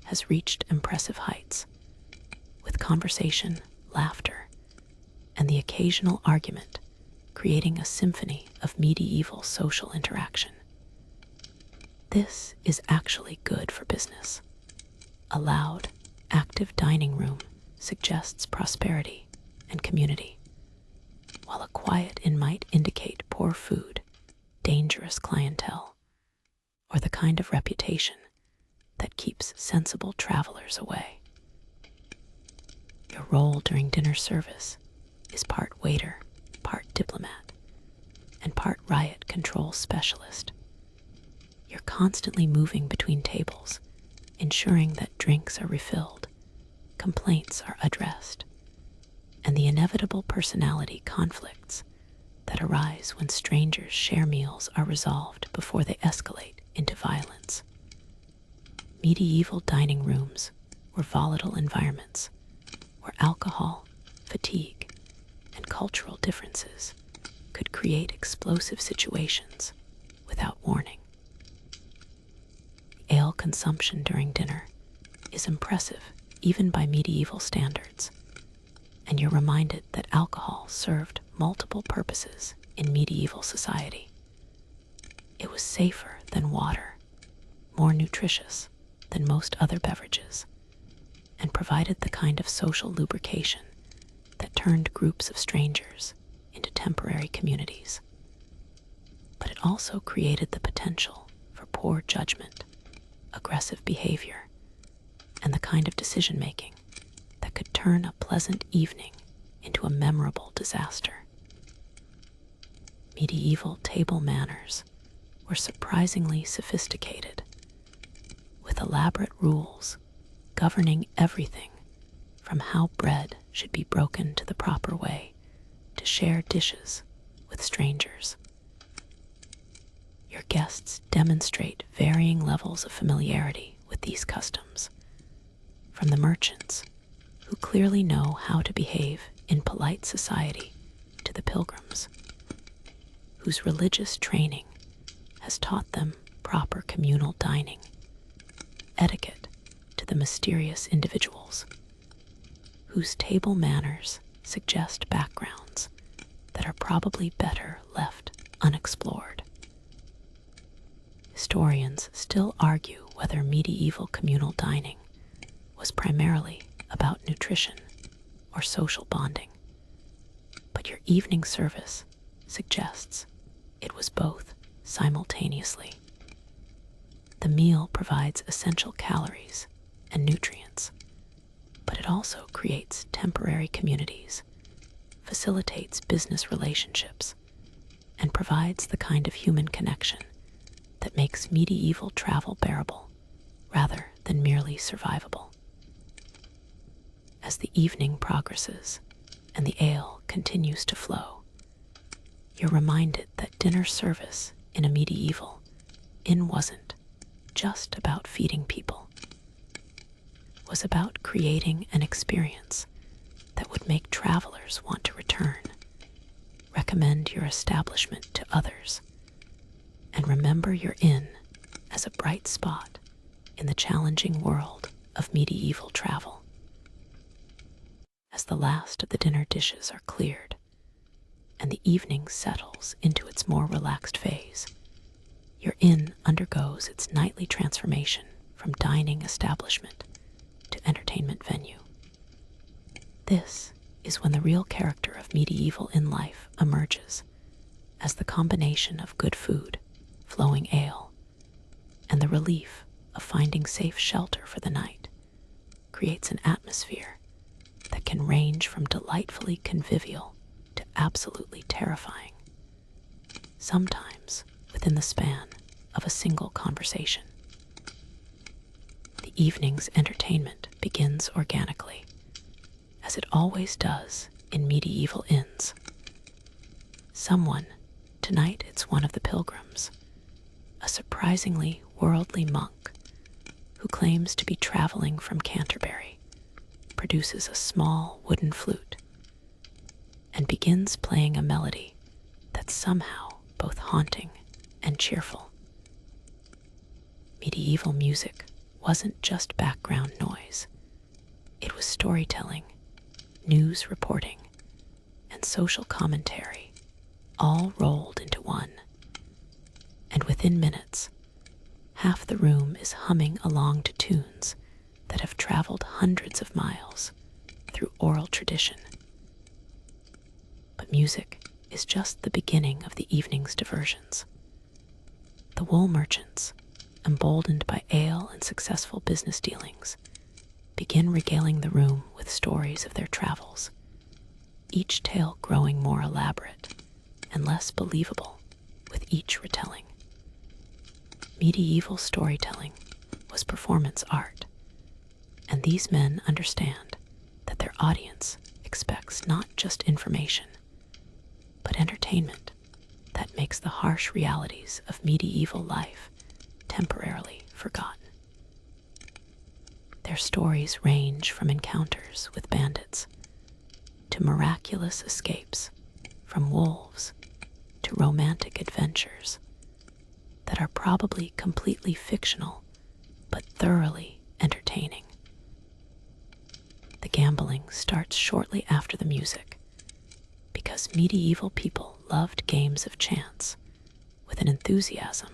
has reached impressive heights, with conversation, laughter, and the occasional argument creating a symphony of medieval social interaction. This is actually good for business. A loud, active dining room suggests prosperity and community, while a quiet inn might indicate poor food, dangerous clientele, or the kind of reputation that keeps sensible travelers away. Your role during dinner service is part waiter, part diplomat, and part riot control specialist. You're constantly moving between tables, ensuring that drinks are refilled, complaints are addressed, and the inevitable personality conflicts that arise when strangers share meals are resolved before they escalate into violence. Medieval dining rooms were volatile environments where alcohol, fatigue, and cultural differences could create explosive situations without warning. Ale consumption during dinner is impressive even by medieval standards, and you're reminded that alcohol served multiple purposes in medieval society. It was safer than water, more nutritious than most other beverages, and provided the kind of social lubrication that turned groups of strangers into temporary communities. But it also created the potential for poor judgment, aggressive behavior, and the kind of decision-making that could turn a pleasant evening into a memorable disaster. Medieval table manners were surprisingly sophisticated, with elaborate rules governing everything from how bread should be broken to the proper way to share dishes with strangers. Your guests demonstrate varying levels of familiarity with these customs, from the merchants, who clearly know how to behave in polite society, to the pilgrims, whose religious training has taught them proper communal dining etiquette to the mysterious individuals whose table manners suggest backgrounds that are probably better left unexplored. Historians still argue whether medieval communal dining was primarily about nutrition or social bonding, but your evening service suggests it was both simultaneously. The meal provides essential calories and nutrients, but it also creates temporary communities, facilitates business relationships, and provides the kind of human connection that makes medieval travel bearable rather than merely survivable. As the evening progresses and the ale continues to flow, you're reminded that dinner service in a medieval inn wasn't just about feeding people. It was about creating an experience that would make travelers want to return, recommend your establishment to others, and remember your inn as a bright spot in the challenging world of medieval travel. As the last of the dinner dishes are cleared and the evening settles into its more relaxed phase, your inn undergoes its nightly transformation from dining establishment to entertainment venue. This is when the real character of medieval inn life emerges, as the combination of good food, flowing ale, and the relief of finding safe shelter for the night creates an atmosphere that can range from delightfully convivial to absolutely terrifying, sometimes within the span of a single conversation. The evening's entertainment begins organically, as it always does in medieval inns. Someone, tonight it's one of the pilgrims, a surprisingly worldly monk who claims to be traveling from Canterbury, produces a small wooden flute and begins playing a melody that's somehow both haunting and cheerful. Medieval music wasn't just background noise. It was storytelling, news reporting, and social commentary, all rolled into one. And within minutes, half the room is humming along to tunes that have traveled hundreds of miles through oral tradition. But music is just the beginning of the evening's diversions. The wool merchants, emboldened by ale and successful business dealings, begin regaling the room with stories of their travels, each tale growing more elaborate and less believable with each retelling. Medieval storytelling was performance art, and these men understand that their audience expects not just information, but entertainment that makes the harsh realities of medieval life temporarily forgotten. Their stories range from encounters with bandits to miraculous escapes from wolves to romantic adventures that are probably completely fictional but thoroughly entertaining. The gambling starts shortly after the music because medieval people loved games of chance with an enthusiasm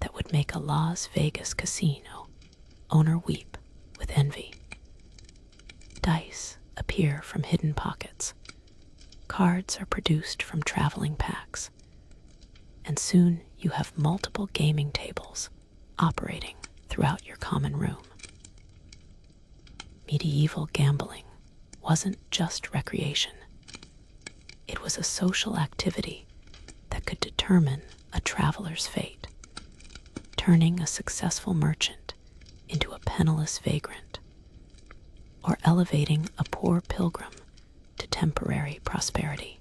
that would make a Las Vegas casino owner weep with envy. Dice appear from hidden pockets, cards are produced from traveling packs, and soon you have multiple gaming tables operating throughout your common room. Medieval gambling wasn't just recreation. It was a social activity that could determine a traveler's fate, turning a successful merchant into a penniless vagrant, or elevating a poor pilgrim to temporary prosperity.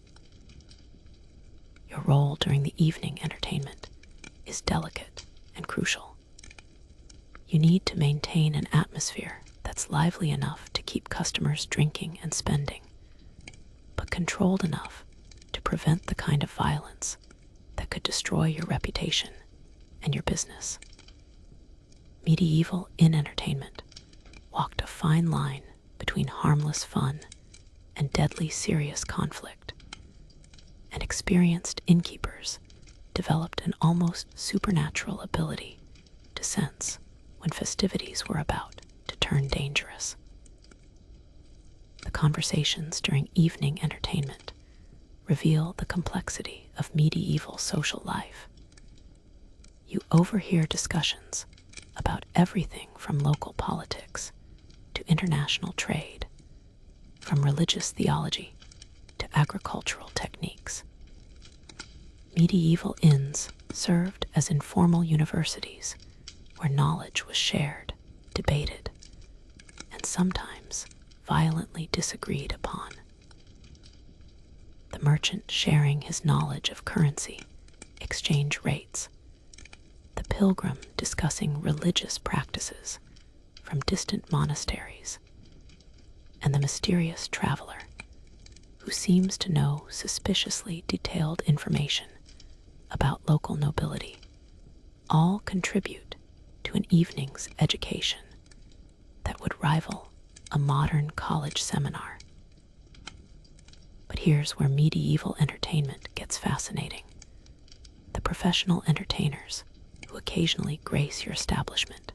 Your role during the evening entertainment is delicate and crucial. You need to maintain an atmosphere that's lively enough to keep customers drinking and spending, but controlled enough to prevent the kind of violence that could destroy your reputation and your business. Medieval in entertainment walked a fine line between harmless fun and deadly serious conflict, and experienced innkeepers developed an almost supernatural ability to sense when festivities were about to turn dangerous. The conversations during evening entertainment reveal the complexity of medieval social life. You overhear discussions about everything from local politics to international trade, from religious theology to agricultural techniques. Medieval inns served as informal universities where knowledge was shared, debated, and sometimes violently disagreed upon. The merchant sharing his knowledge of currency, exchange rates, the pilgrim discussing religious practices from distant monasteries, and the mysterious traveler who seems to know suspiciously detailed information about local nobility, all contribute to an evening's education that would rival a modern college seminar. But here's where medieval entertainment gets fascinating. The professional entertainers who occasionally grace your establishment.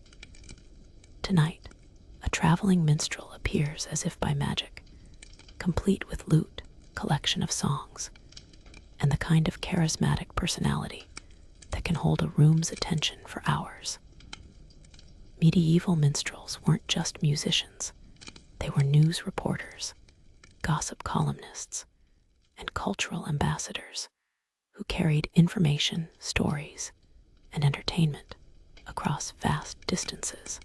Tonight, a traveling minstrel appears as if by magic, complete with lute, collection of songs, and the kind of charismatic personality that can hold a room's attention for hours. Medieval minstrels weren't just musicians. They were news reporters, gossip columnists, and cultural ambassadors who carried information, stories, and entertainment across vast distances.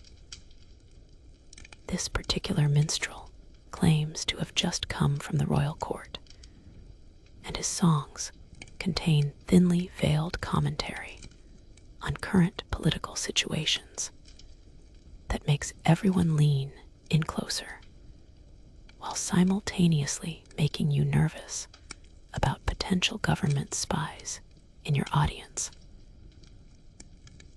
This particular minstrel claims to have just come from the royal court, and his songs contain thinly veiled commentary on current political situations that makes everyone lean in closer, while simultaneously making you nervous about potential government spies in your audience.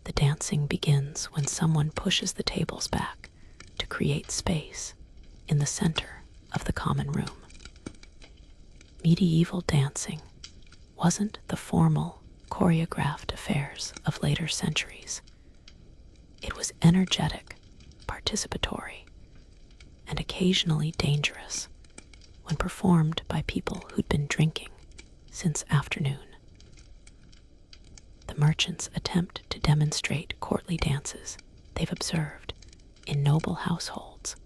The dancing begins when someone pushes the tables back to create space in the center of the common room. Medieval dancing wasn't the formal, choreographed affairs of later centuries. It was energetic, participatory, and occasionally dangerous when performed by people who'd been drinking since afternoon. The merchants attempt to demonstrate courtly dances they've observed in noble households.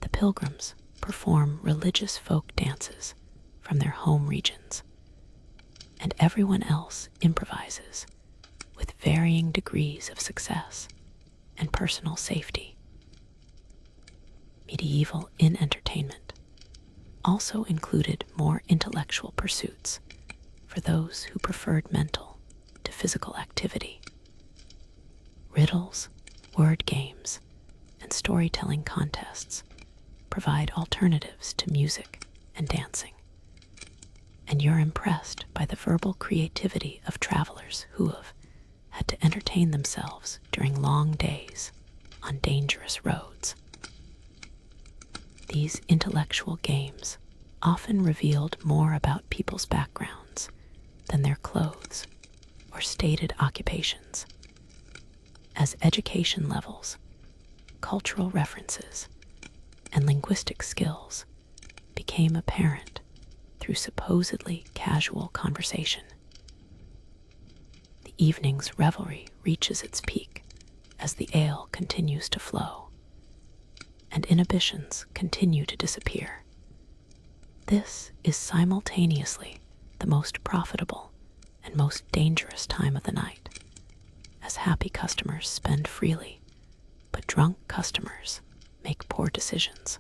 The pilgrims perform religious folk dances from their home regions, and everyone else improvises with varying degrees of success and personal safety. Medieval in entertainment also included more intellectual pursuits for those who preferred mental to physical activity. Riddles, word games, and storytelling contests provide alternatives to music and dancing. And you're impressed by the verbal creativity of travelers who have had to entertain themselves during long days on dangerous roads. These intellectual games often revealed more about people's backgrounds than their clothes or stated occupations. As education levels, cultural references, and linguistic skills became apparent through supposedly casual conversation. The evening's revelry reaches its peak as the ale continues to flow, and inhibitions continue to disappear. This is simultaneously the most profitable and most dangerous time of the night, as happy customers spend freely, but drunk customers make poor decisions.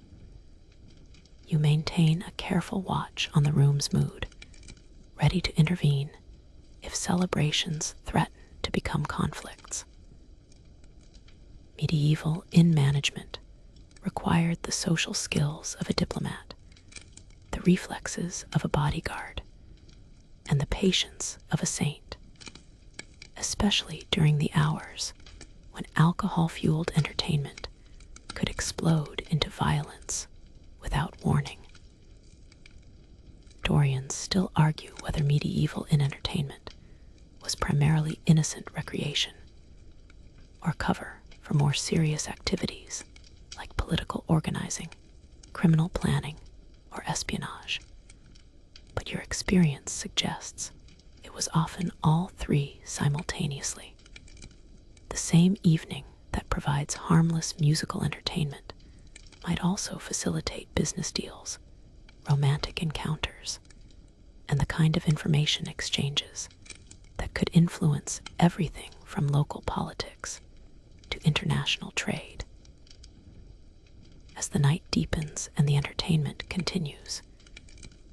You maintain a careful watch on the room's mood, ready to intervene if celebrations threaten to become conflicts. Medieval in management required the social skills of a diplomat, the reflexes of a bodyguard, and the patience of a saint, especially during the hours when alcohol-fueled entertainment could explode into violence without warning. Historians still argue whether medieval inn entertainment was primarily innocent recreation or cover for more serious activities like political organizing, criminal planning, or espionage. But your experience suggests it was often all three simultaneously. The same evening that provides harmless musical entertainment might also facilitate business deals, romantic encounters, and the kind of information exchanges that could influence everything from local politics to international trade. As the night deepens and the entertainment continues,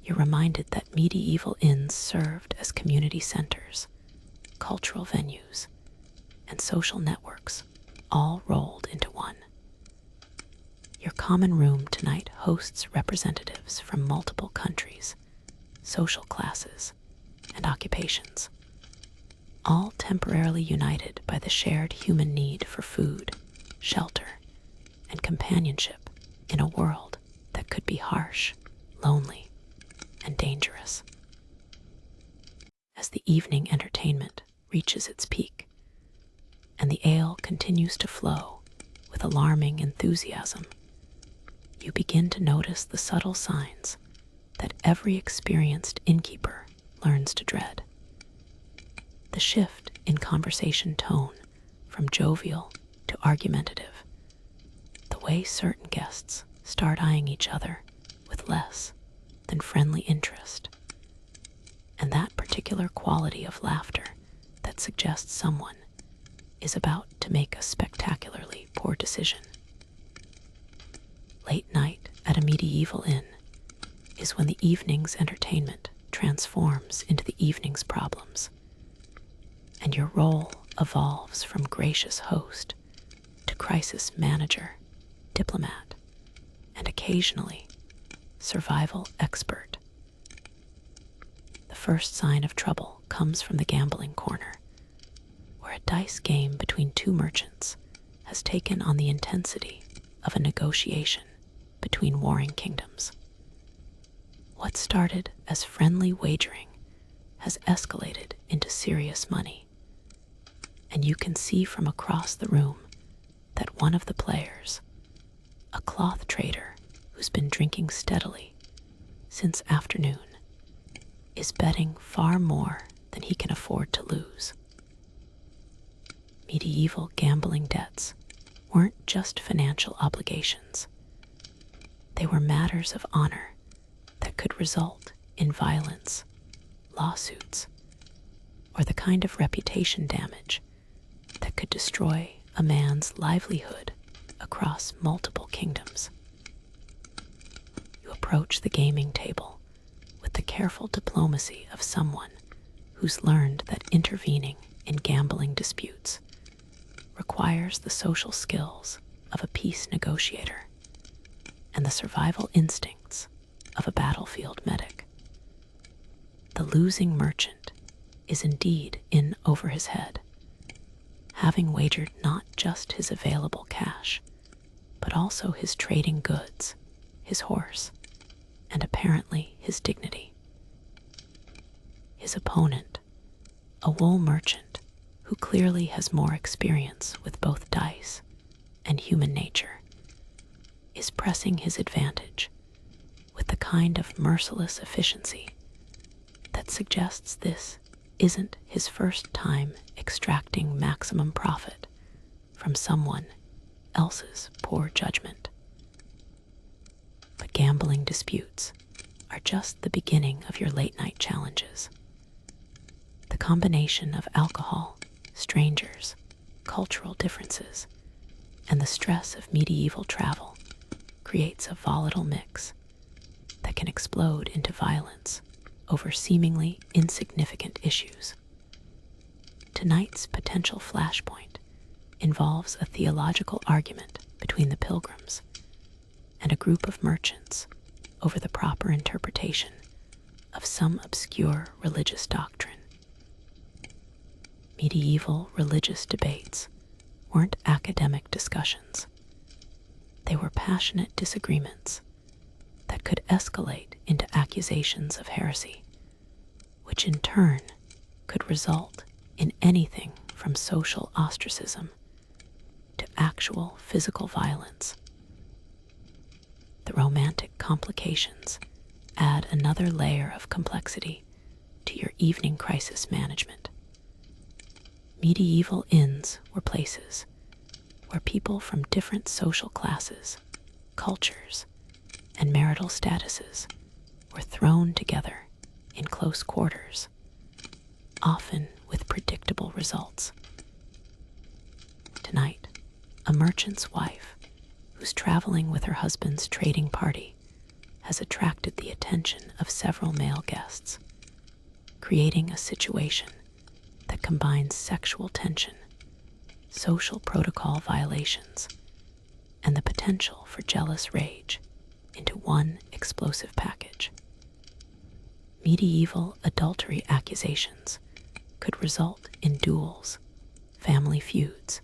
you're reminded that medieval inns served as community centers, cultural venues, and social networks, all rolled into one. Your common room tonight hosts representatives from multiple countries, social classes, and occupations, all temporarily united by the shared human need for food, shelter, and companionship in a world that could be harsh, lonely, and dangerous. As the evening entertainment reaches its peak, and the ale continues to flow with alarming enthusiasm, you begin to notice the subtle signs that every experienced innkeeper learns to dread. The shift in conversation tone from jovial to argumentative, the way certain guests start eyeing each other with less than friendly interest, and that particular quality of laughter that suggests someone is about to make a spectacularly poor decision. Late night at a medieval inn is when the evening's entertainment transforms into the evening's problems, and your role evolves from gracious host to crisis manager, diplomat, and occasionally survival expert. The first sign of trouble comes from the gambling corner, where a dice game between two merchants has taken on the intensity of a negotiation between warring kingdoms. What started as friendly wagering has escalated into serious money, and you can see from across the room that one of the players, a cloth trader who's been drinking steadily since afternoon, is betting far more than he can afford to lose. Medieval gambling debts weren't just financial obligations. They were matters of honor that could result in violence, lawsuits, or the kind of reputation damage that could destroy a man's livelihood across multiple kingdoms. You approach the gaming table with the careful diplomacy of someone who's learned that intervening in gambling disputes requires the social skills of a peace negotiator and the survival instincts of a battlefield medic. The losing merchant is indeed in over his head, having wagered not just his available cash, but also his trading goods, his horse, and apparently his dignity. His opponent, a wool merchant who clearly has more experience with both dice and human nature, is pressing his advantage with the kind of merciless efficiency that suggests this isn't his first time extracting maximum profit from someone else's poor judgment. But gambling disputes are just the beginning of your late-night challenges. The combination of alcohol, strangers, cultural differences, and the stress of medieval travel creates a volatile mix that can explode into violence over seemingly insignificant issues. Tonight's potential flashpoint involves a theological argument between the pilgrims and a group of merchants over the proper interpretation of some obscure religious doctrine. Medieval religious debates weren't academic discussions. They were passionate disagreements that could escalate into accusations of heresy, which in turn could result in anything from social ostracism to actual physical violence. The romantic complications add another layer of complexity to your evening crisis management. Medieval inns were places where people from different social classes, cultures, and marital statuses were thrown together in close quarters, often with predictable results. Tonight, a merchant's wife who's traveling with her husband's trading party has attracted the attention of several male guests, creating a situation that combines sexual tension, social protocol violations, and the potential for jealous rage into one explosive package. Medieval adultery accusations could result in duels, family feuds,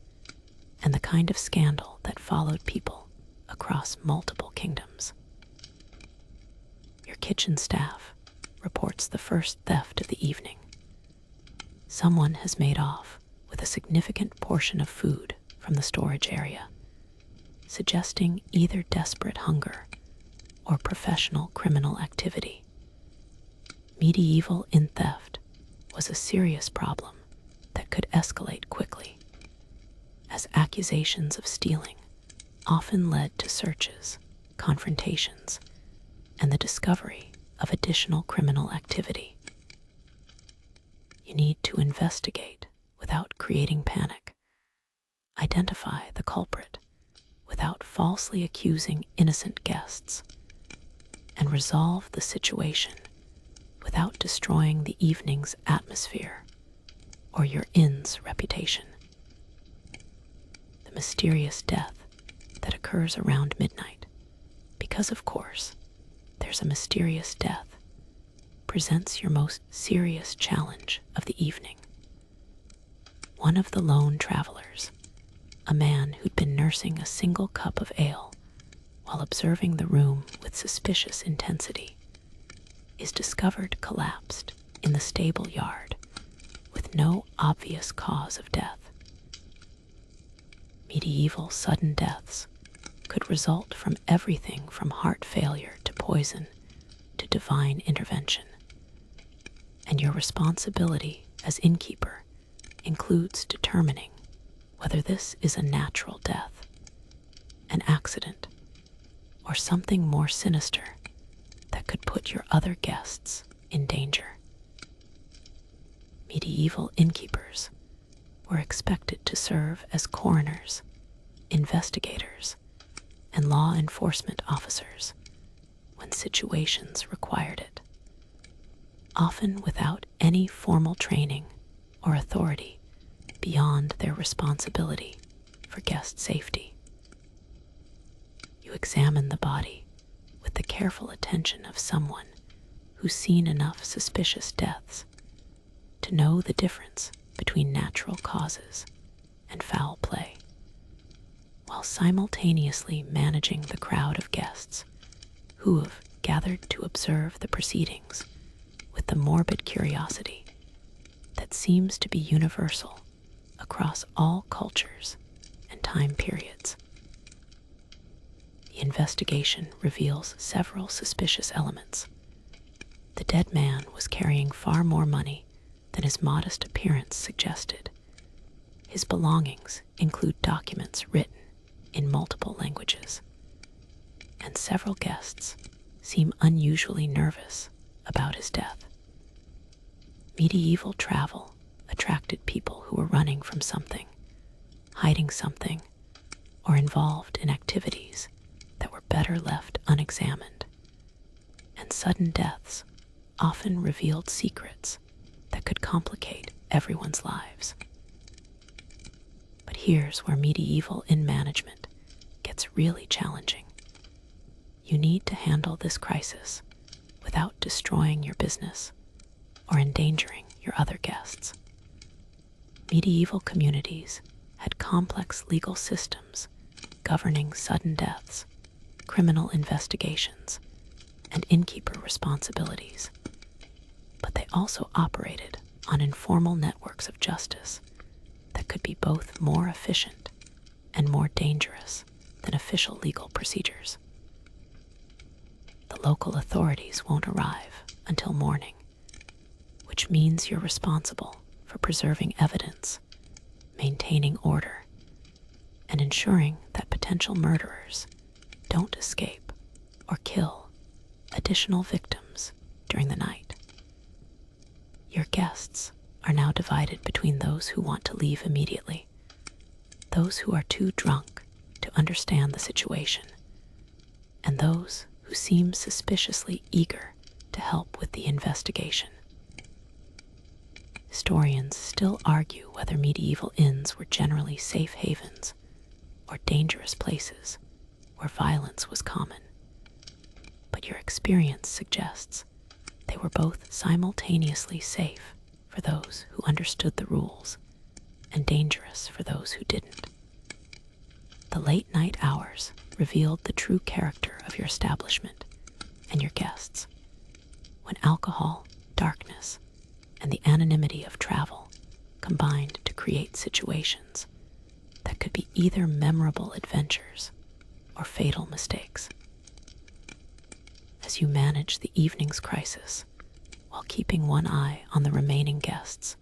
and the kind of scandal that followed people across multiple kingdoms. Your kitchen staff reports the first theft of the evening. Someone has made off with a significant portion of food from the storage area, suggesting either desperate hunger or professional criminal activity. Medieval inn theft was a serious problem that could escalate quickly, as accusations of stealing often led to searches, confrontations, and the discovery of additional criminal activity. You need to investigate without creating panic, identify the culprit without falsely accusing innocent guests, and resolve the situation without destroying the evening's atmosphere or your inn's reputation. The mysterious death that occurs around midnight, because of course there's a mysterious death, presents your most serious challenge of the evening. One of the lone travelers, a man who'd been nursing a single cup of ale while observing the room with suspicious intensity, is discovered collapsed in the stable yard with no obvious cause of death. Medieval sudden deaths could result from everything from heart failure to poison to divine intervention, and your responsibility as innkeeper includes determining whether this is a natural death, an accident, or something more sinister that could put your other guests in danger. Medieval innkeepers were expected to serve as coroners, investigators, and law enforcement officers when situations required it, often without any formal training or authority beyond their responsibility for guest safety. You examine the body with the careful attention of someone who's seen enough suspicious deaths to know the difference between natural causes and foul play, while simultaneously managing the crowd of guests who have gathered to observe the proceedings with the morbid curiosity that seems to be universal across all cultures and time periods. The investigation reveals several suspicious elements. The dead man was carrying far more money than his modest appearance suggested. His belongings include documents written in multiple languages, and several guests seem unusually nervous about his death. Medieval travel attracted people who were running from something, hiding something, or involved in activities that were better left unexamined, and sudden deaths often revealed secrets that could complicate everyone's lives. But here's where medieval inn management gets really challenging. You need to handle this crisis without destroying your business or endangering your other guests. Medieval communities had complex legal systems governing sudden deaths, criminal investigations, and innkeeper responsibilities. But they also operated on informal networks of justice that could be both more efficient and more dangerous than official legal procedures. The local authorities won't arrive until morning, which means you're responsible for preserving evidence, maintaining order, and ensuring that potential murderers don't escape or kill additional victims during the night. Your guests are now divided between those who want to leave immediately, those who are too drunk to understand the situation, and those who seem suspiciously eager to help with the investigation. Historians still argue whether medieval inns were generally safe havens or dangerous places where violence was common, but your experience suggests they were both simultaneously safe for those who understood the rules and dangerous for those who didn't. The late night hours revealed the true character of your establishment and your guests, when alcohol, darkness, and the anonymity of travel combined to create situations that could be either memorable adventures or fatal mistakes. As you manage the evening's crisis while keeping one eye on the remaining guests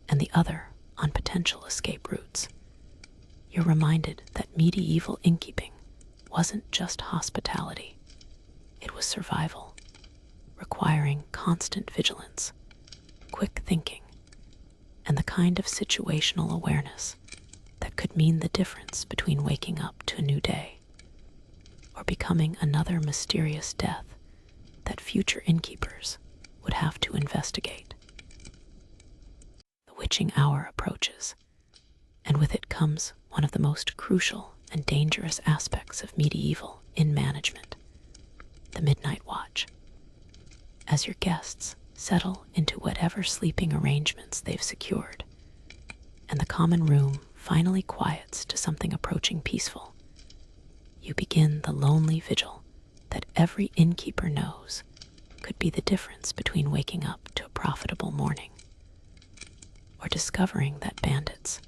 and the other on potential escape routes, you're reminded that medieval innkeeping wasn't just hospitality, it was survival, requiring constant vigilance, quick thinking, and the kind of situational awareness that could mean the difference between waking up to a new day or becoming another mysterious death that future innkeepers would have to investigate. The witching hour approaches, and with it comes one of the most crucial and dangerous aspects of medieval inn management, the midnight watch. As your guests settle into whatever sleeping arrangements they've secured, and the common room finally quiets to something approaching peaceful, you begin the lonely vigil that every innkeeper knows could be the difference between waking up to a profitable morning or discovering that bandits,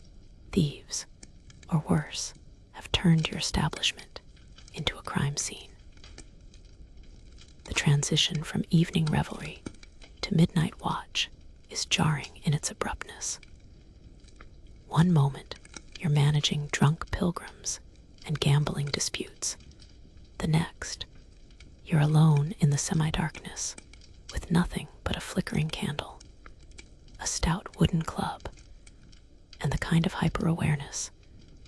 thieves, or worse, have turned your establishment into a crime scene. The transition from evening revelry to midnight watch is jarring in its abruptness. One moment, you're managing drunk pilgrims and gambling disputes. The next, you're alone in the semi-darkness with nothing but a flickering candle, a stout wooden club, and the kind of hyper-awareness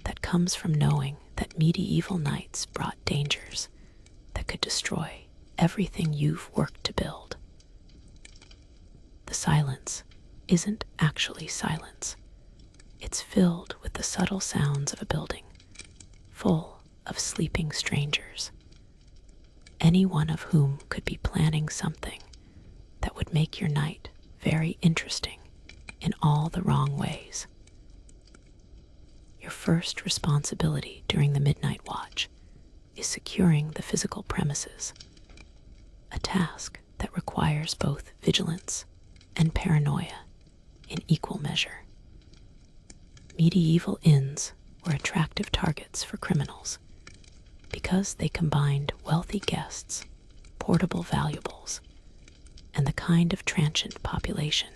that comes from knowing that medieval nights brought dangers that could destroy everything you've worked to build. The silence isn't actually silence. It's filled with the subtle sounds of a building, full of sleeping strangers, any one of whom could be planning something that would make your night very interesting in all the wrong ways. Your first responsibility during the midnight watch is securing the physical premises, a task that requires both vigilance and paranoia in equal measure. Medieval inns were attractive targets for criminals because they combined wealthy guests, portable valuables, and the kind of transient population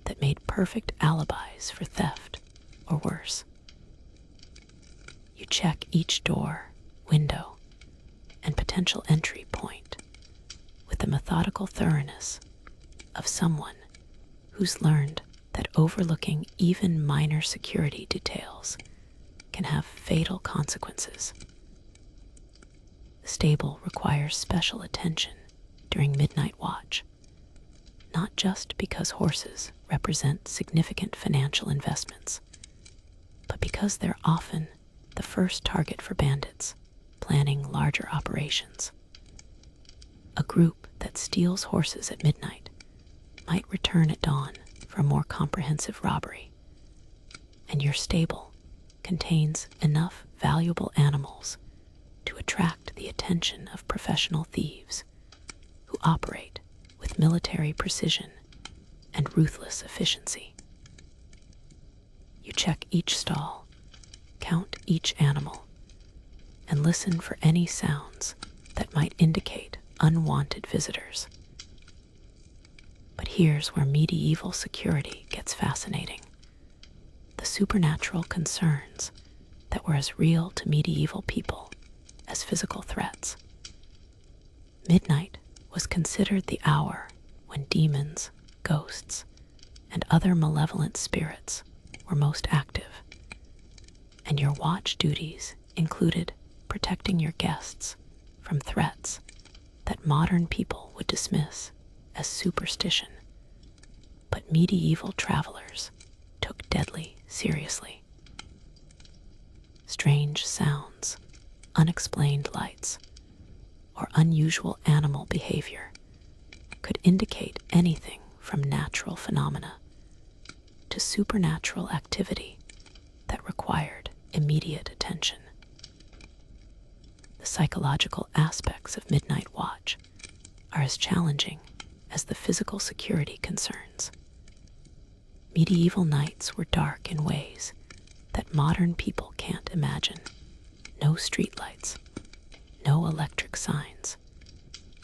that made perfect alibis for theft or worse. You check each door, window, and potential entry point with the methodical thoroughness of someone who's learned that overlooking even minor security details can have fatal consequences. The stable requires special attention during midnight watch, not just because horses represent significant financial investments, but because they're often the first target for bandits planning larger operations. A group that steals horses at midnight might return at dawn for a more comprehensive robbery, and your stable contains enough valuable animals to attract the attention of professional thieves who operate with military precision and ruthless efficiency. You check each stall, count each animal, and listen for any sounds that might indicate unwanted visitors. But here's where medieval security gets fascinating. The supernatural concerns that were as real to medieval people as physical threats. Midnight was considered the hour when demons, ghosts, and other malevolent spirits were most active, and your watch duties included protecting your guests from threats that modern people would dismiss as superstition, but medieval travelers took deadly seriously. Strange sounds, unexplained lights, or unusual animal behavior could indicate anything from natural phenomena to supernatural activity that required immediate attention. The psychological aspects of midnight watch are as challenging as the physical security concerns. Medieval nights were dark in ways that modern people can't imagine. No streetlights, no electric signs,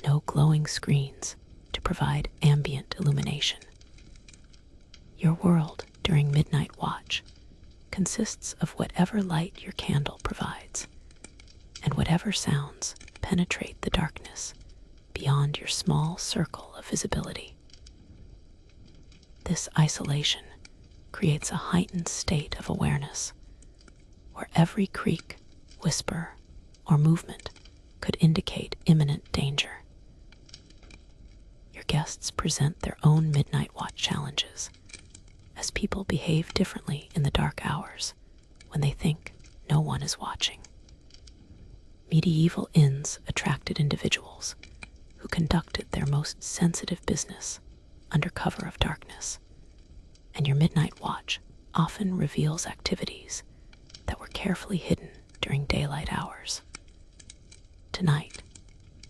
no glowing screens to provide ambient illumination. Your world during midnight watch consists of whatever light your candle provides and whatever sounds penetrate the darkness beyond your small circle of visibility. This isolation creates a heightened state of awareness where every creak, whisper, or movement could indicate imminent danger. Your guests present their own midnight watch challenges as people behave differently in the dark hours when they think no one is watching. Medieval inns attracted individuals who conducted their most sensitive business under cover of darkness, and your midnight watch often reveals activities that were carefully hidden during daylight hours. Tonight,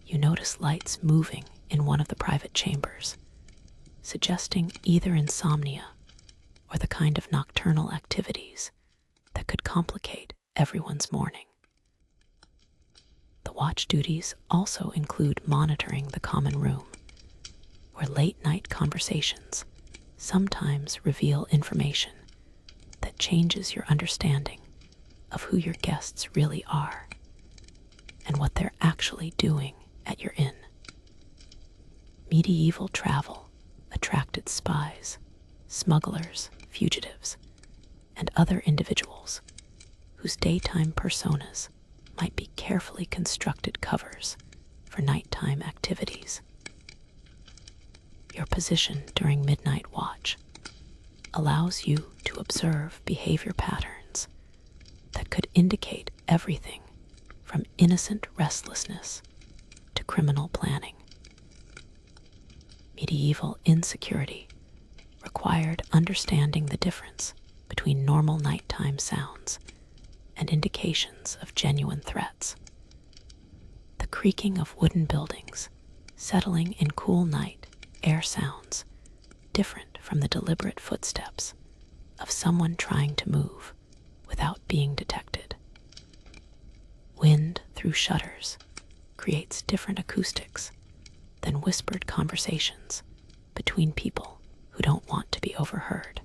you notice lights moving in one of the private chambers, suggesting either insomnia or the kind of nocturnal activities that could complicate everyone's morning. The watch duties also include monitoring the common room, where late-night conversations sometimes reveal information that changes your understanding of who your guests really are and what they're actually doing at your inn. Medieval travel attracted spies, smugglers, fugitives, and other individuals whose daytime personas might be carefully constructed covers for nighttime activities. Your position during midnight watch allows you to observe behavior patterns that could indicate everything from innocent restlessness to criminal planning. Medieval insecurity required understanding the difference between normal nighttime sounds and indications of genuine threats. The creaking of wooden buildings settling in cool night air sounds different from the deliberate footsteps of someone trying to move without being detected. Wind through shutters creates different acoustics than whispered conversations between people who don't want to be overheard.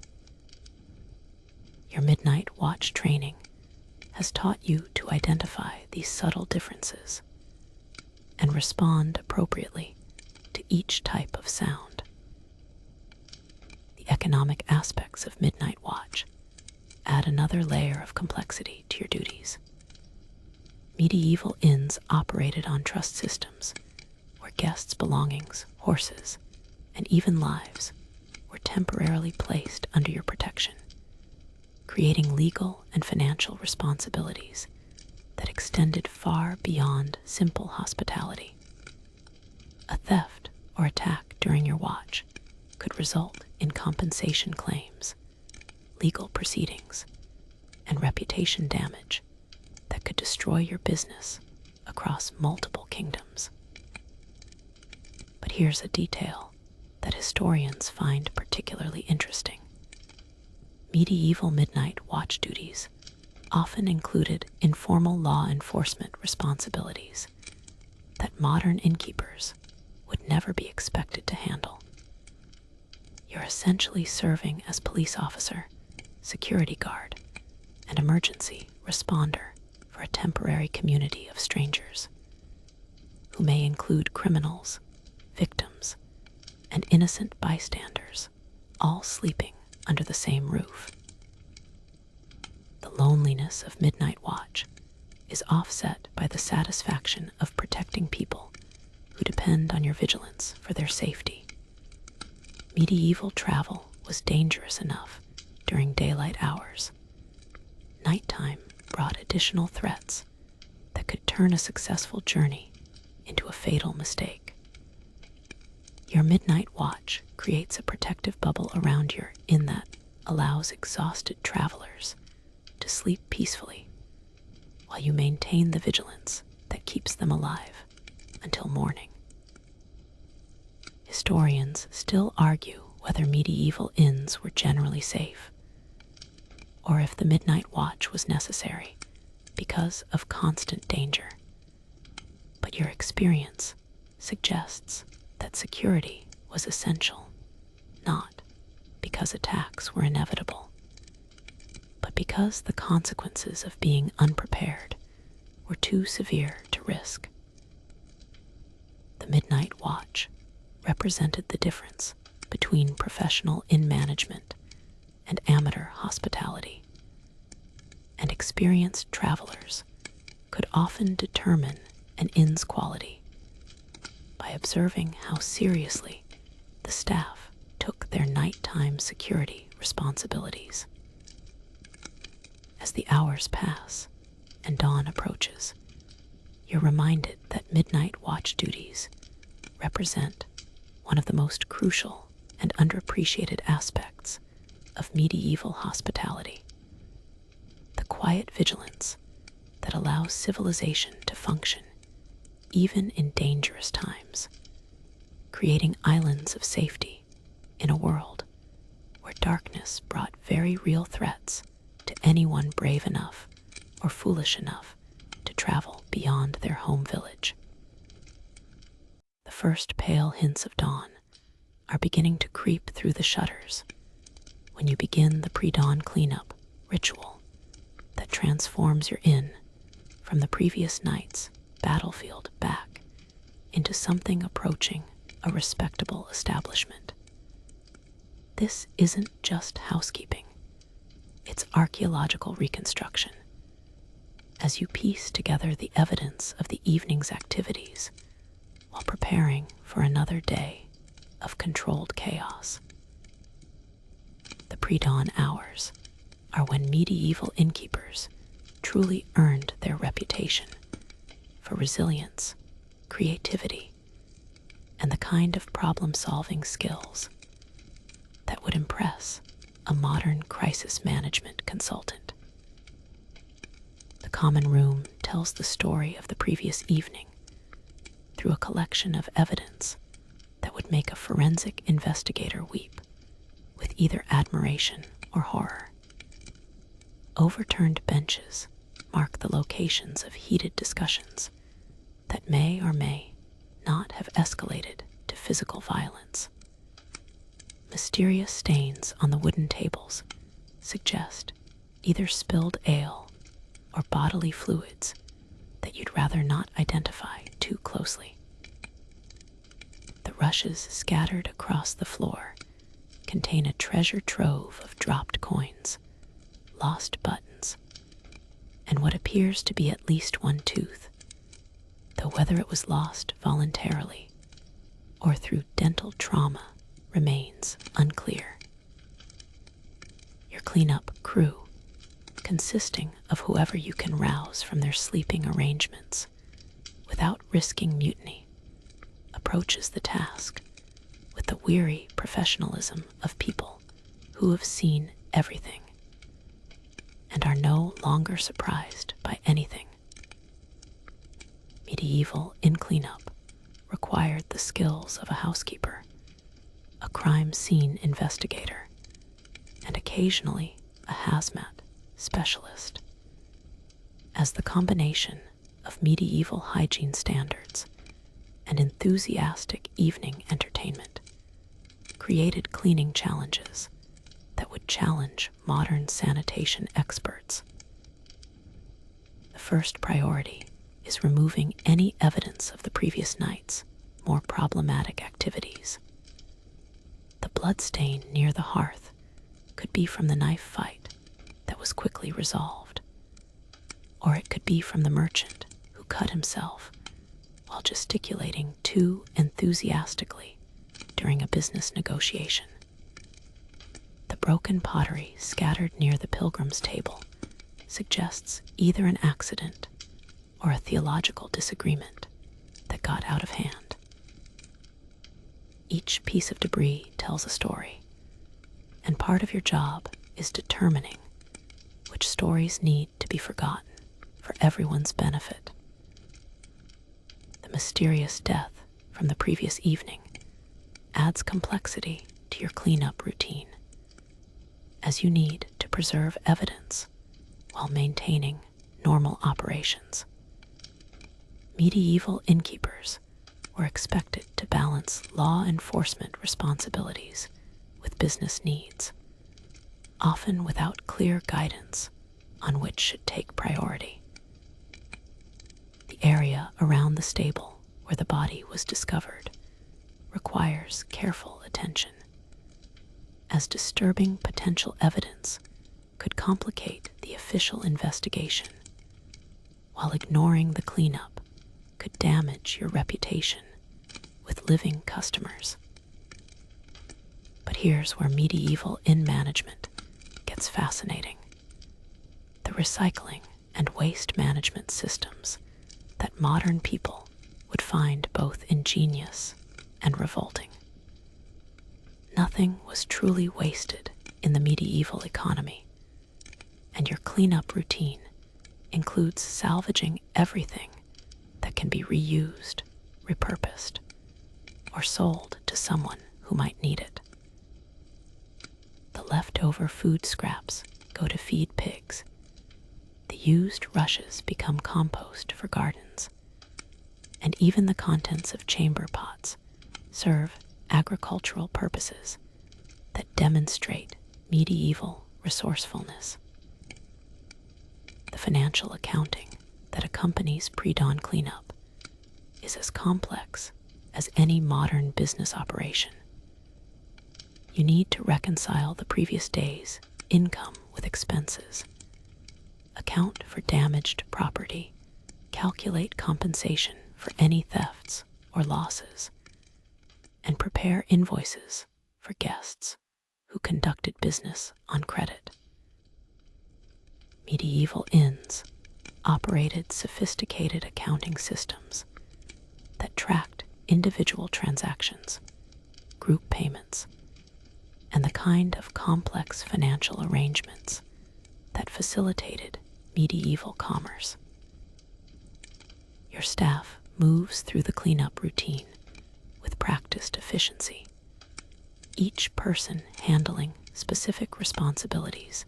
Your midnight watch training has taught you to identify these subtle differences and respond appropriately to each type of sound. The economic aspects of midnight watch add another layer of complexity to your duties. Medieval inns operated on trust systems where guests' belongings, horses, and even lives were temporarily placed under your protection, creating legal and financial responsibilities that extended far beyond simple hospitality. A theft or attack during your watch could result in compensation claims, legal proceedings, and reputation damage that could destroy your business across multiple kingdoms. But here's a detail that historians find particularly interesting. Medieval midnight watch duties often included informal law enforcement responsibilities that modern innkeepers would never be expected to handle. You're essentially serving as police officer, security guard, and emergency responder for a temporary community of strangers, who may include criminals, victims, and innocent bystanders, all sleeping under the same roof. The loneliness of midnight watch is offset by the satisfaction of protecting people who depend on your vigilance for their safety. Medieval travel was dangerous enough during daylight hours. Nighttime brought additional threats that could turn a successful journey into a fatal mistake. Your midnight watch creates a protective bubble around your inn that allows exhausted travelers to sleep peacefully while you maintain the vigilance that keeps them alive until morning. Historians still argue whether medieval inns were generally safe, or if the midnight watch was necessary because of constant danger. But your experience suggests that security was essential, not because attacks were inevitable, but because the consequences of being unprepared were too severe to risk. The midnight watch represented the difference between professional inn management and amateur hospitality, and experienced travelers could often determine an inn's quality by observing how seriously the staff took their nighttime security responsibilities. As the hours pass and dawn approaches, you're reminded that midnight watch duties represent one of the most crucial and underappreciated aspects of medieval hospitality: the quiet vigilance that allows civilization to function even in dangerous times, creating islands of safety in a world where darkness brought very real threats to anyone brave enough or foolish enough to travel beyond their home village. The first pale hints of dawn are beginning to creep through the shutters when you begin the pre-dawn cleanup ritual that transforms your inn from the previous night's battlefield back into something approaching a respectable establishment. This isn't just housekeeping, it's archaeological reconstruction. As you piece together the evidence of the evening's activities while preparing for another day of controlled chaos. The pre-dawn hours are when medieval innkeepers truly earned their reputation for resilience, creativity, and the kind of problem-solving skills that would impress a modern crisis management consultant. The common room tells the story of the previous evening through a collection of evidence that would make a forensic investigator weep with either admiration or horror. Overturned benches mark the locations of heated discussions that may or may not have escalated to physical violence. Mysterious stains on the wooden tables suggest either spilled ale or bodily fluids that you'd rather not identify too closely. The rushes scattered across the floor contain a treasure trove of dropped coins, lost buttons, and what appears to be at least one tooth, though whether it was lost voluntarily or through dental trauma remains unclear. Your cleanup crew, consisting of whoever you can rouse from their sleeping arrangements without risking mutiny, approaches the task with the weary professionalism of people who have seen everything and are no longer surprised by anything. Medieval in cleanup required the skills of a housekeeper, a crime scene investigator, and occasionally a hazmat specialist, as the combination of medieval hygiene standards and enthusiastic evening entertainment created cleaning challenges that would challenge modern sanitation experts. The first priority is removing any evidence of the previous night's more problematic activities. The bloodstain near the hearth could be from the knife fight that was quickly resolved, or it could be from the merchant who cut himself while gesticulating too enthusiastically during a business negotiation. The broken pottery scattered near the pilgrim's table suggests either an accident or a theological disagreement that got out of hand. Each piece of debris tells a story, and part of your job is determining which stories need to be forgotten for everyone's benefit. The mysterious death from the previous evening adds complexity to your cleanup routine, as you need to preserve evidence while maintaining normal operations. Medieval innkeepers were expected to balance law enforcement responsibilities with business needs, often without clear guidance on which should take priority. The area around the stable where the body was discovered requires careful attention, as disturbing potential evidence could complicate the official investigation, while ignoring the cleanup could damage your reputation with living customers. But here's where medieval inn management gets fascinating. The recycling and waste management systems that modern people would find both ingenious and revolting. Nothing was truly wasted in the medieval economy, and your cleanup routine includes salvaging everything that can be reused, repurposed, or sold to someone who might need it. The leftover food scraps go to feed pigs. The used rushes become compost for gardens, and even the contents of chamber pots serve agricultural purposes that demonstrate medieval resourcefulness. The financial accounting that accompanies pre-dawn cleanup is as complex as any modern business operation. You need to reconcile the previous day's income with expenses, account for damaged property, calculate compensation for any thefts or losses, and prepare invoices for guests who conducted business on credit. Medieval inns operated sophisticated accounting systems that tracked individual transactions, group payments, and the kind of complex financial arrangements that facilitated medieval commerce. Your staff moves through the cleanup routine with practiced efficiency, each person handling specific responsibilities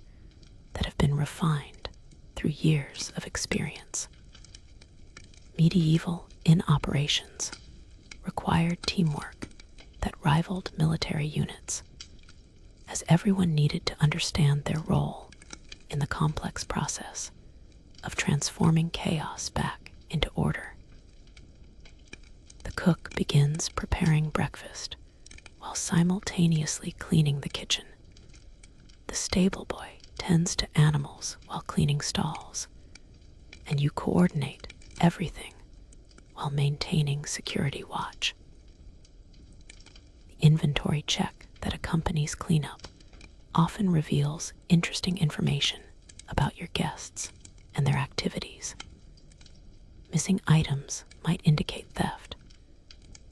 that have been refined through years of experience. Medieval in operations required teamwork that rivaled military units, as everyone needed to understand their role in the complex process of transforming chaos back into order. The cook begins preparing breakfast while simultaneously cleaning the kitchen. The stable boy tends to animals while cleaning stalls, and you coordinate everything while maintaining security watch. The inventory check that accompanies cleanup often reveals interesting information about your guests and their activities. Missing items might indicate theft,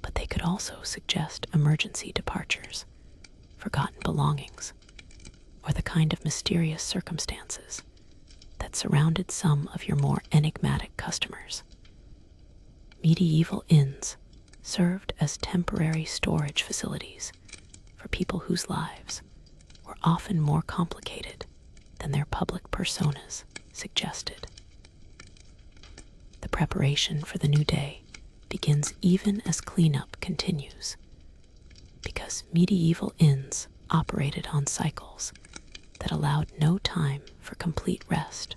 but they could also suggest emergency departures, forgotten belongings, or the kind of mysterious circumstances that surrounded some of your more enigmatic customers. Medieval inns served as temporary storage facilities for people whose lives were often more complicated than their public personas suggested. The preparation for the new day begins even as cleanup continues, because medieval inns operated on cycles that allowed no time for complete rest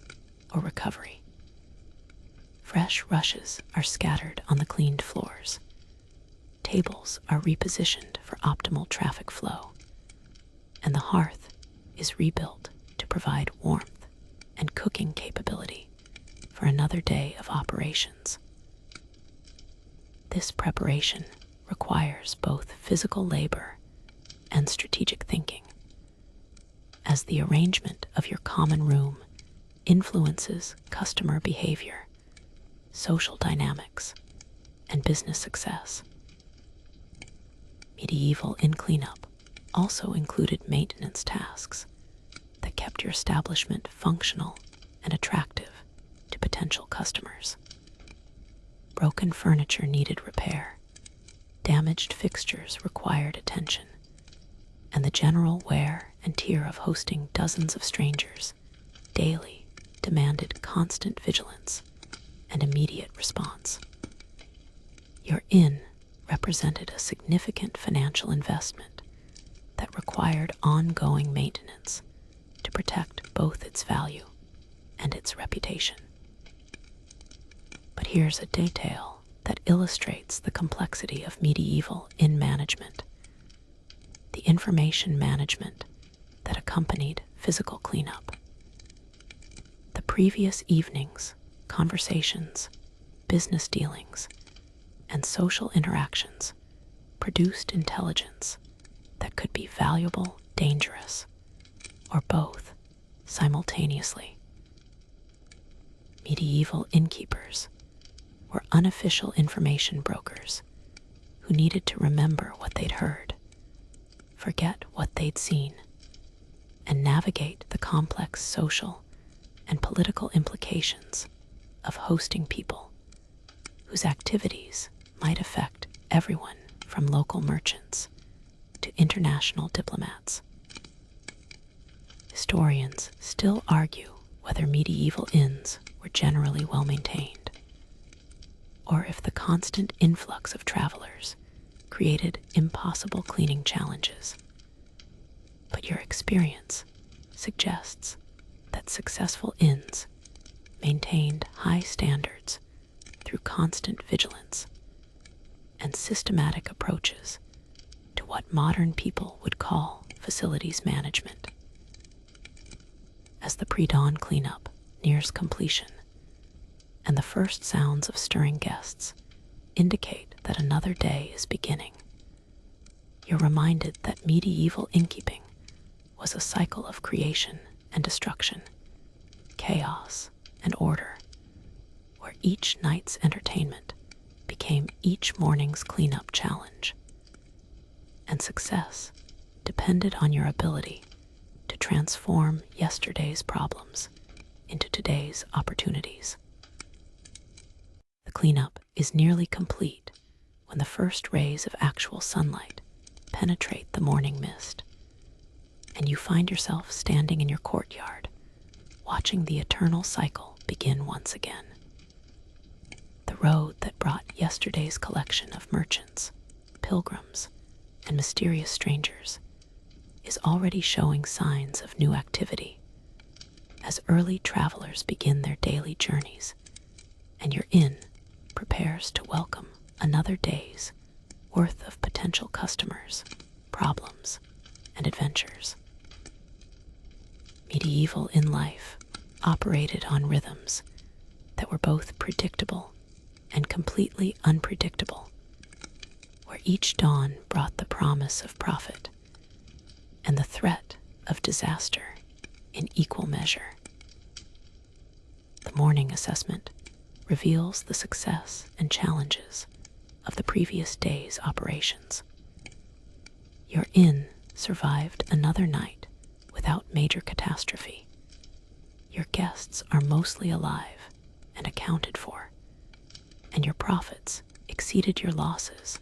or recovery. Fresh rushes are scattered on the cleaned floors. Tables are repositioned for optimal traffic flow, and the hearth is rebuilt to provide warmth and cooking capability for another day of operations. This preparation requires both physical labor and strategic thinking, as the arrangement of your common room influences customer behavior, social dynamics, and business success. Medieval inn cleanup also included maintenance tasks that kept your establishment functional and attractive to potential customers. Broken furniture needed repair, damaged fixtures required attention, and the general wear and tear of hosting dozens of strangers daily demanded constant vigilance and immediate response. Your inn represented a significant financial investment that required ongoing maintenance to protect both its value and its reputation. But here's a detail that illustrates the complexity of medieval inn management: the information management that accompanied physical cleanup. The previous evening's conversations, business dealings, and social interactions produced intelligence that could be valuable, dangerous, or both simultaneously. Medieval innkeepers were unofficial information brokers who needed to remember what they'd heard, forget what they'd seen, and navigate the complex social and political implications of hosting people whose activities might affect everyone from local merchants to international diplomats. Historians still argue whether medieval inns were generally well maintained, or if the constant influx of travelers created impossible cleaning challenges. But your experience suggests that successful inns maintained high standards through constant vigilance and systematic approaches to what modern people would call facilities management. As the pre-dawn cleanup nears completion and the first sounds of stirring guests indicate that another day is beginning, you're reminded that medieval innkeeping was a cycle of creation and destruction, chaos and order, where each night's entertainment became each morning's cleanup challenge, and success depended on your ability to transform yesterday's problems into today's opportunities. The cleanup is nearly complete when the first rays of actual sunlight penetrate the morning mist, and you find yourself standing in your courtyard, watching the eternal cycle begin once again. The road that brought yesterday's collection of merchants, pilgrims, and mysterious strangers is already showing signs of new activity as early travelers begin their daily journeys, and your inn prepares to welcome another day's worth of potential customers, problems, and adventures. Medieval inn life operated on rhythms that were both predictable and completely unpredictable, where each dawn brought the promise of profit and the threat of disaster in equal measure. The morning assessment reveals the success and challenges of the previous day's operations. Your inn survived another night without major catastrophe, your guests are mostly alive and accounted for, and your profits exceeded your losses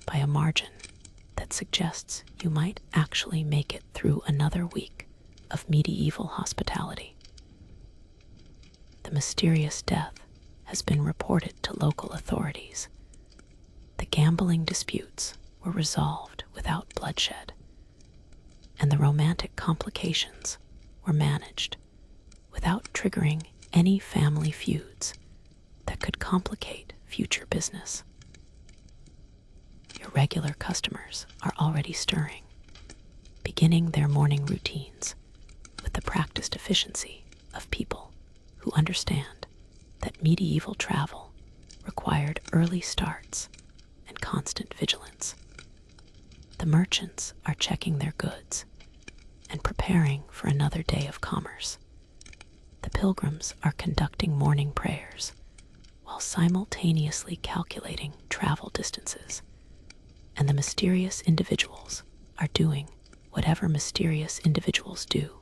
by a margin that suggests you might actually make it through another week of medieval hospitality. The mysterious death has been reported to local authorities. The gambling disputes were resolved without bloodshed, and the romantic complications were managed without triggering any family feuds that could complicate future business. Your regular customers are already stirring, beginning their morning routines with the practiced efficiency of people who understand that medieval travel required early starts and constant vigilance. The merchants are checking their goods and preparing for another day of commerce. The pilgrims are conducting morning prayers while simultaneously calculating travel distances, and the mysterious individuals are doing whatever mysterious individuals do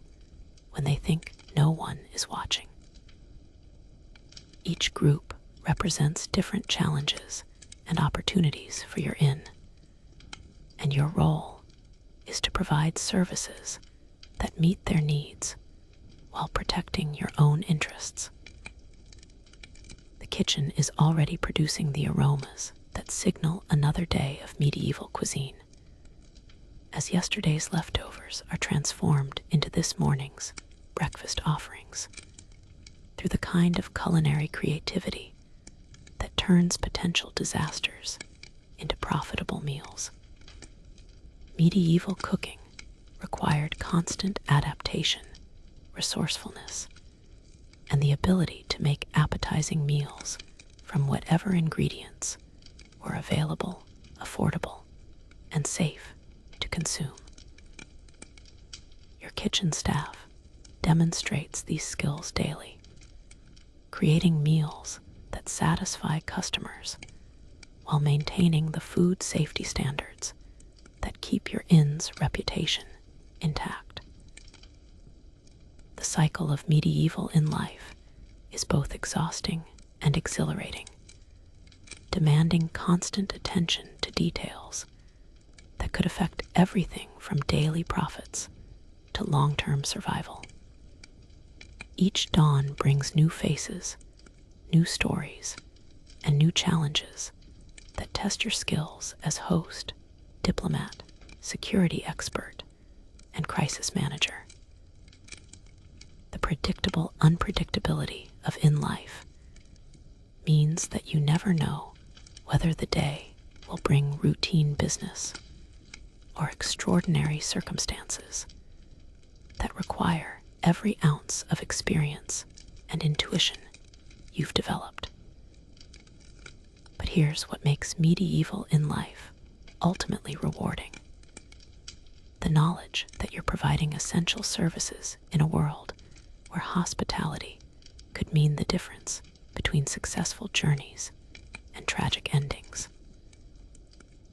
when they think no one is watching. Each group represents different challenges and opportunities for your inn, and your role is to provide services that meet their needs while protecting your own interests. The kitchen is already producing the aromas that signal another day of medieval cuisine, as yesterday's leftovers are transformed into this morning's breakfast offerings through the kind of culinary creativity that turns potential disasters into profitable meals. Medieval cooking required constant adaptation, resourcefulness, and the ability to make appetizing meals from whatever ingredients were available, affordable, and safe to consume. Your kitchen staff demonstrates these skills daily, creating meals that satisfy customers while maintaining the food safety standards that keep your inn's reputation intact. The cycle of medieval inn life is both exhausting and exhilarating, demanding constant attention to details that could affect everything from daily profits to long-term survival. Each dawn brings new faces, new stories, and new challenges that test your skills as host, diplomat, security expert, and crisis manager. The predictable unpredictability of inn life means that you never know whether the day will bring routine business or extraordinary circumstances that require every ounce of experience and intuition you've developed. But here's what makes medieval inn life ultimately rewarding: the knowledge that you're providing essential services in a world where hospitality could mean the difference between successful journeys and tragic endings.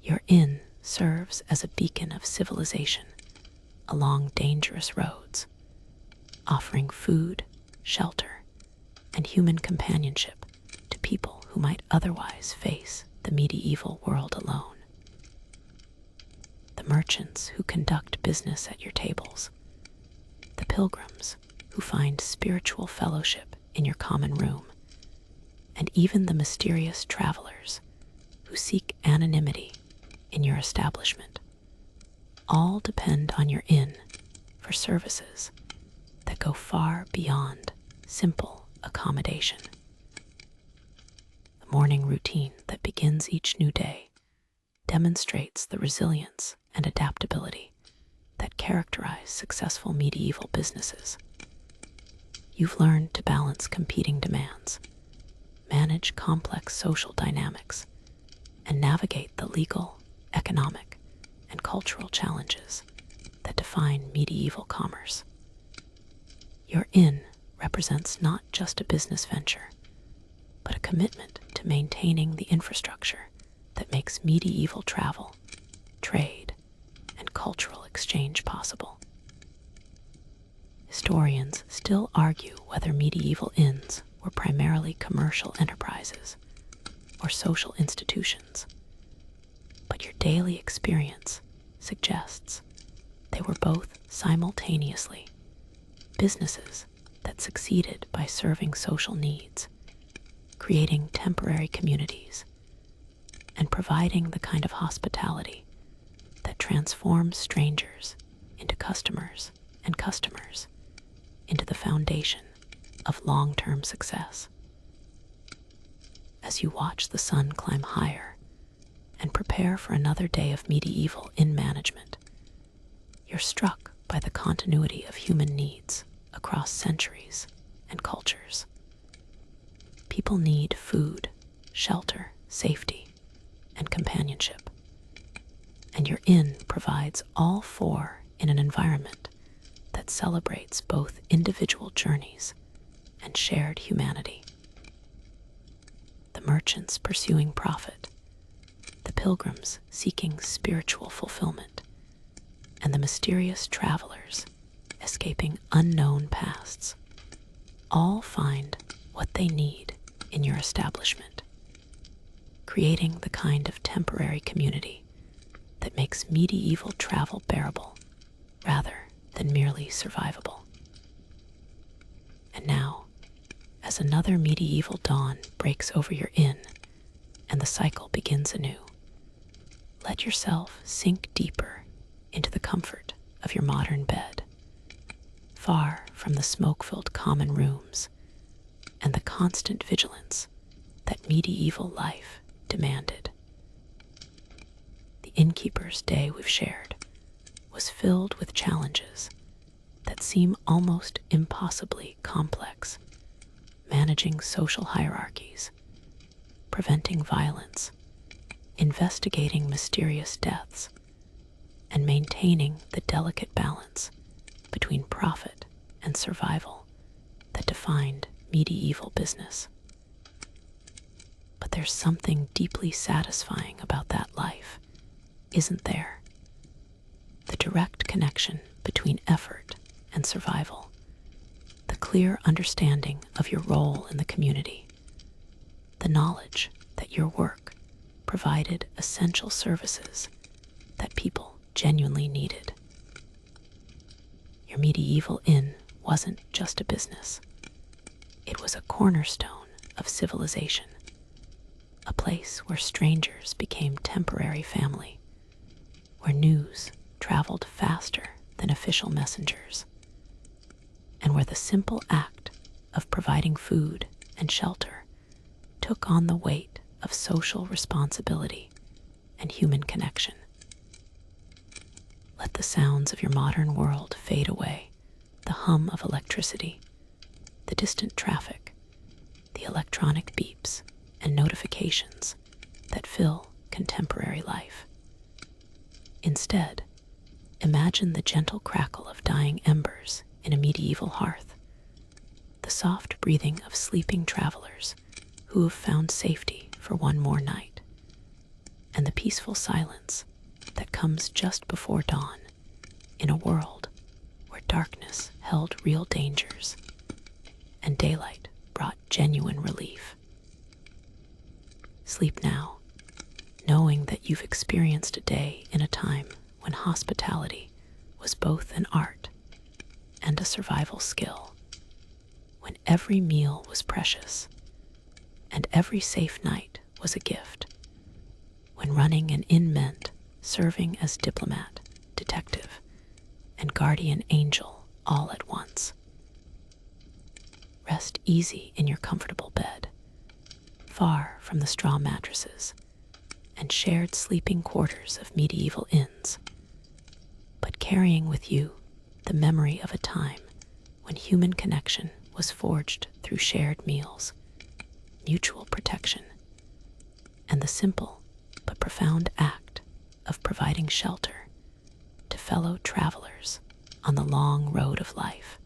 Your inn serves as a beacon of civilization along dangerous roads, offering food, shelter, and human companionship to people who might otherwise face the medieval world alone. The merchants who conduct business at your tables, the pilgrims who find spiritual fellowship in your common room, and even the mysterious travelers who seek anonymity in your establishment, all depend on your inn for services that go far beyond simple accommodation. The morning routine that begins each new day demonstrates the resilience and adaptability that characterize successful medieval businesses. You've learned to balance competing demands, manage complex social dynamics, and navigate the legal, economic, and cultural challenges that define medieval commerce. Your inn represents not just a business venture, but a commitment to maintaining the infrastructure that makes medieval travel, trade, and cultural exchange possible. Historians still argue whether medieval inns were primarily commercial enterprises or social institutions, but your daily experience suggests they were both simultaneously businesses that succeeded by serving social needs, creating temporary communities, and providing the kind of hospitality that transforms strangers into customers and customers into the foundation of long-term success. As you watch the sun climb higher and prepare for another day of medieval inn management, you're struck by the continuity of human needs across centuries and cultures. People need food, shelter, safety, and companionship, and your inn provides all four in an environment that celebrates both individual journeys and shared humanity. The merchants pursuing profit, the pilgrims seeking spiritual fulfillment, and the mysterious travelers escaping unknown pasts all find what they need in your establishment, creating the kind of temporary community that makes medieval travel bearable rather than merely survivable. And now, as another medieval dawn breaks over your inn and the cycle begins anew, let yourself sink deeper into the comfort of your modern bed, far from the smoke-filled common rooms and the constant vigilance that medieval life demanded. The innkeeper's day we've shared was filled with challenges that seem almost impossibly complex, managing social hierarchies, preventing violence, investigating mysterious deaths, and maintaining the delicate balance between profit and survival that defined medieval business. But there's something deeply satisfying about that life, isn't there? The direct connection between effort and survival, the clear understanding of your role in the community, the knowledge that your work provided essential services that people genuinely needed. Your medieval inn wasn't just a business. It was a cornerstone of civilization, a place where strangers became temporary family, where news traveled faster than official messengers, and where the simple act of providing food and shelter took on the weight of social responsibility and human connection. Let the sounds of your modern world fade away, the hum of electricity, the distant traffic, the electronic beeps and notifications that fill contemporary life. Instead, imagine the gentle crackle of dying embers in a medieval hearth, the soft breathing of sleeping travelers who have found safety for one more night, and the peaceful silence that comes just before dawn in a world where darkness held real dangers and daylight brought genuine relief. Sleep now, knowing that you've experienced a day in a time when hospitality was both an art and a survival skill, when every meal was precious and every safe night was a gift, when running an inn meant serving as diplomat, detective, and guardian angel all at once. Rest easy in your comfortable bed, far from the straw mattresses and shared sleeping quarters of medieval inns, but carrying with you the memory of a time when human connection was forged through shared meals, mutual protection, and the simple but profound act of providing shelter to fellow travelers on the long road of life.